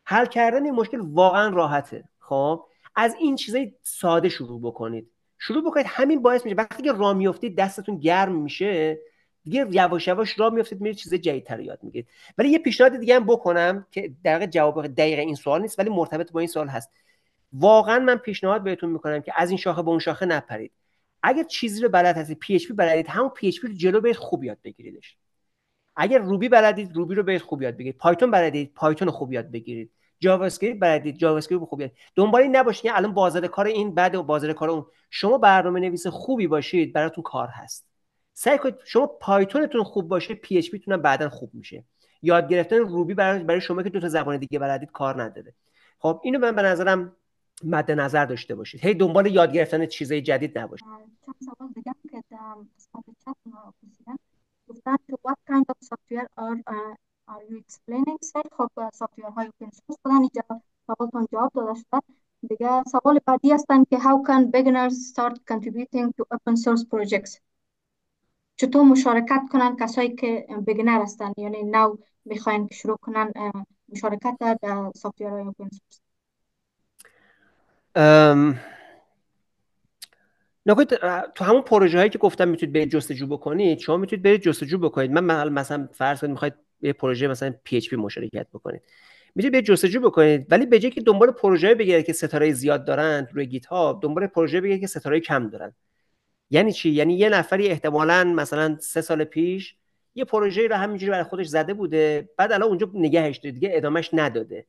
حل کردن این مشکل واقعا راحته. خب از این چیزای ساده شروع بکنید. همین باعث میشه وقتی که راه میافتید دستتون گرم میشه، دیگه یواش یواش راه میافتید، میرید چیز جدیدتر یاد میگیرید. ولی یه پیشنهاد دیگه هم بکنم که در واقع جواب دقیق این سوال نیست ولی مرتبط با این سوال هست. واقعا من پیشنهاد بهتون میکنم که از این شاخه به اون شاخه نپرید. اگر چیزی رو بلد هستید، پی اچ پی بلدید، همون پی اچ پی رو جلو برید، خوب یاد بگیریدش. اگر روبی بلدید، روبی رو برید خوب یاد بگیرید. پایتون بلدید، پایتون رو خوب یاد بگیرید. جاوا اسکریپت بلدید، جاوا اسکریپت رو خوب یاد. دنبال این نباشید که الان بازار کار این بعد بازار کار اون. شما برنامه‌نویس خوبی باشید، براتون کار هست. سعی کنید شما پایتونتون خوب باشه، پی اچ پی تون هم بعداً خوب میشه. یاد گرفتن روبی برای شما که دو تا زبان دیگه بلدید کار نداره. خب اینو من به نظرم مد نظر داشته باشید. هی دنبال یاد گرفتن چیزای جدید نباشید. چند سوال دیگه که در قسمت چت ما پرسیدن، گفتن که what kind of software are you explaining. خب سافتویر های اوپن سورس بودن، اینجا سوالتون جواب داده شده. دیگه سوال بعدی هستن که how can beginners start contributing to open source projects. چطور مشارکت کنن کسایی که بگینر هستن، یعنی نو میخواین که شروع کنن مشارکت در سافتویر های اوپن سورس. نکنید تو همون پروژه هایی که گفتم میتونید برید جستجو بکنید، شما میتونید برید جستجو بکنید. من مثلا فرض کنید میخواید یه پروژه مثلا پی اچ پی مشارکت بکنید، میتونید برید جستجو بکنید، ولی به جای که دنبال پروژه بگیرید که ستاره زیاد دارن روی گیت هاب، دنبال پروژه بگیرید که ستاره کم دارن. یعنی چی؟ یعنی یه نفری احتمالاً مثلا 3 سال پیش یه پروژه رو همینجوری برای خودش زده بوده، بعد الان اونجا نگهش داشته، دیگه ادامهش نداده.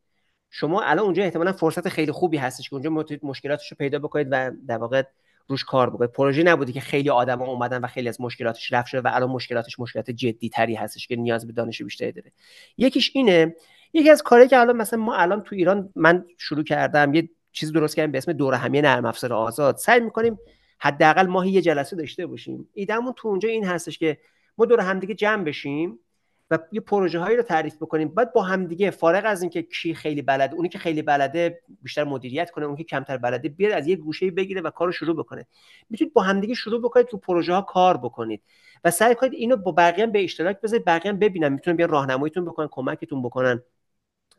شما الان اونجا احتمالاً فرصت خیلی خوبی هستش که اونجا مشکلاتش رو پیدا بکنید و در واقع روش کار بکنید. پروژه نبوده که خیلی آدما اومدن و خیلی از مشکلاتش رفع شده و الان مشکلاتش مشکلات جدی تری هستش که نیاز به دانش بیشتری داره. یکیش اینه. یکی از کارهایی که الان مثلا ما الان تو ایران من شروع کردم، یه چیزی درست کردیم به اسم دوره همی نرم افزار آزاد. سعی می‌کنیم حداقل ماهی یه جلسه داشته باشیم. ایدهمون تو اونجا این هستش که ما دور همدیگه جمع بشیم و یه پروژه هایی رو تعریف بکنیم، بعد با همدیگه فارغ از اینکه کی خیلی بلده، اونی که خیلی بلده بیشتر مدیریت کنه، اون که کمتر بلده بیاد از یه گوشه‌ای بگیره و کارو شروع بکنه. میتونید با همدیگه شروع بکنید تو پروژه ها کار بکنید و سعی کنید اینو با بقیه هم به اشتراک بذارید، بقیه هم ببینن، میتونن بیان راهنماییتون بکنن، کمکتون بکنن.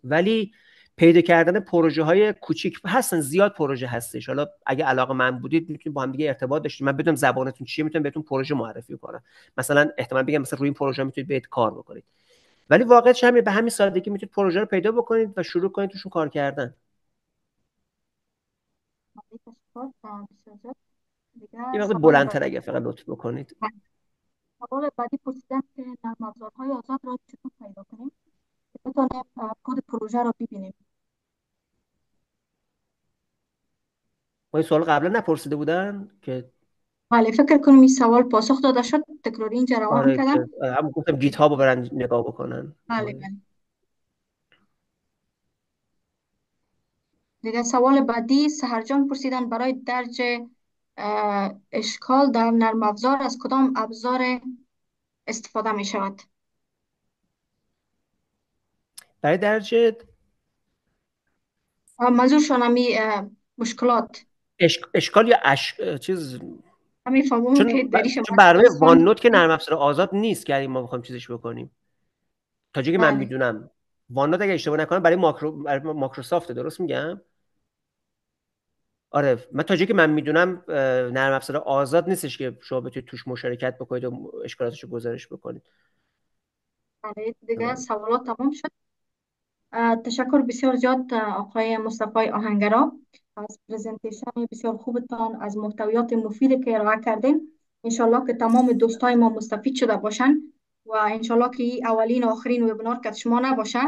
ولی پیدا کردن پروژه های کوچیک هستن، زیاد پروژه هستش. حالا اگه علاقه من بودید میتونید با هم دیگه ارتباط داشتید، من بدونم زبانتون چیه، میتونم بهتون پروژه معرفی کنم. مثلا احتمال بگم مثلا روی این پروژه میتونید برید کار بکنید. ولی واقعیتش همین، به همین سادگی میتونید پروژه رو پیدا بکنید و شروع کنید توشون کار کردن. یه وقت بلندتر اگه فقط لطف بکنید. سوال بعدی پرسیدن که نرم افزارهای آزاد را چطور پیدا کنیم که بتونیم کد پروژه را ببینیم. ما این سوال قبلا نپرسیده بودن که؟ بله فکر کنم این سوال پاسخ داده شد، تکراری اینجا روان آره کردم. که هم گفتم گیت هاب رو برن نگاه بکنن. بله بله. دیگه سوال بعدی سحرجان پرسیدن برای درج اشکال در نرم افزار از کدام ابزار استفاده می شود؟ برای درج منظورشون همی مشکلات اشکال یا چیز، همی فهمون که دریش چون برنامه وان هستن. نوت که نرم افزار آزاد نیست که ما بخوایم چیزش بکنیم. تا جایی که من بله میدونم وان نوت اگه اشتباه نکنم برای ماکروسافت، درست میگم؟ آره من تا جایی که من میدونم نرم افزار آزاد نیستش که شما بتونید توش مشارکت بکنید و اشکالاتش رو گزارش بکنید. بله دیگه سوالات تمام شد. تشکر بسیار زیاد آقای مصطفی آهنگرا از پرزنتیشن بسیار خوبتان، از محتویات مفیدی که ارائه کردین. انشالله که تمام دوستای ما مستفید شده باشن و انشالله که این اولین و آخرین وبینار که شما نباشه،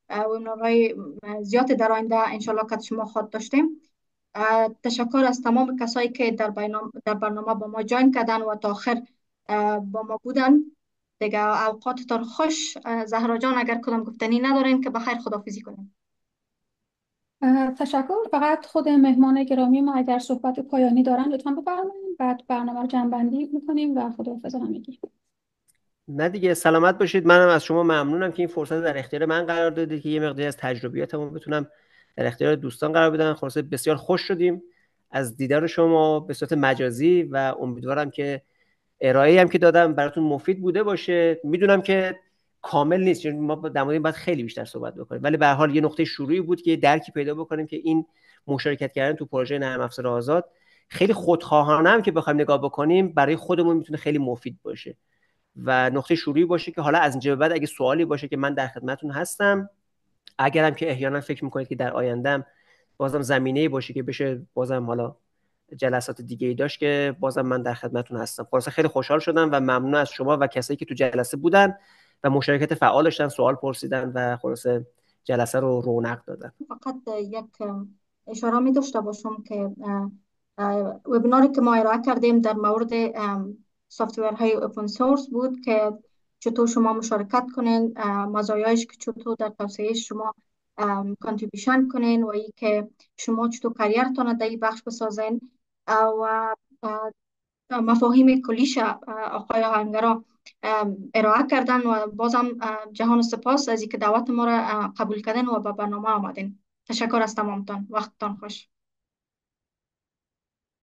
وبینارهای زیاد در آینده انشالله که شما خواهد داشتیم. تشکر از تمام کسایی که در برنامه با ما جوین کردن و تا آخر با ما بودن. دیگه اوقاتتان خوش. زهرا جان اگر کدام گفتنی ندارین که بخیر خداحافظی کنیم. تشکر. فقط خود مهمان گرامی ما اگر صحبت پایانی دارن لطفا بفرمایید، بعد برنامه رو جمع بندی میکنیم و خداحافظ همگی. نه دیگه، سلامت باشید. منم از شما ممنونم که این فرصت در اختیار من قرار دادید که یه مقداری از تجربیاتمو بتونم در اختیار دوستان قرار بدم. خلاصه بسیار خوش شدیم از دیدار شما به صورت مجازی و امیدوارم که ارائه‌ای هم که دادم براتون مفید بوده باشه. میدونم که کامل نیست، چون ما در مورد این باید خیلی بیشتر صحبت بکنیم، ولی به هر حال یه نقطه شروعی بود که درکی پیدا بکنیم که این مشارکت کردن تو پروژه نرم افزار آزاد خیلی خودخواهانه هم که بخوایم نگاه بکنیم برای خودمون میتونه خیلی مفید باشه و نقطه شروعی باشه که حالا از اینجا به بعد اگه سوالی باشه که من در خدمتتون هستم. اگرم که احیانا فکر میکنید که در آیندهم بازم زمینه‌ای باشه که بشه بازم حالا جلسات دیگه ای داشت، که بازم من در خدمتتون هستم. خلاصه خیلی خوشحال شدم و ممنون از شما و کسایی که تو جلسه بودن و مشارکت فعال داشتن، سوال پرسیدن و خلاصه جلسه رو رونق دادن. فقط یک اشاره می داشته باشم که وبیناری که ما ارائه کردیم در مورد سافتورهای اوپن سورس بود که چطور شما مشارکت کنین، مزایایش که چطور در توسعه شما کانتریبیوشن کنین و ای که شما چطور کاریرتان در این بخش بسازین و مفاهیم کلیش آقای آهنگرا ارائه کردن و بازم جهان سپاس از اینکه دعوت ما را قبول کردن و به برنامه آمدین. تشکر از تمامتان. وقتتان خوش.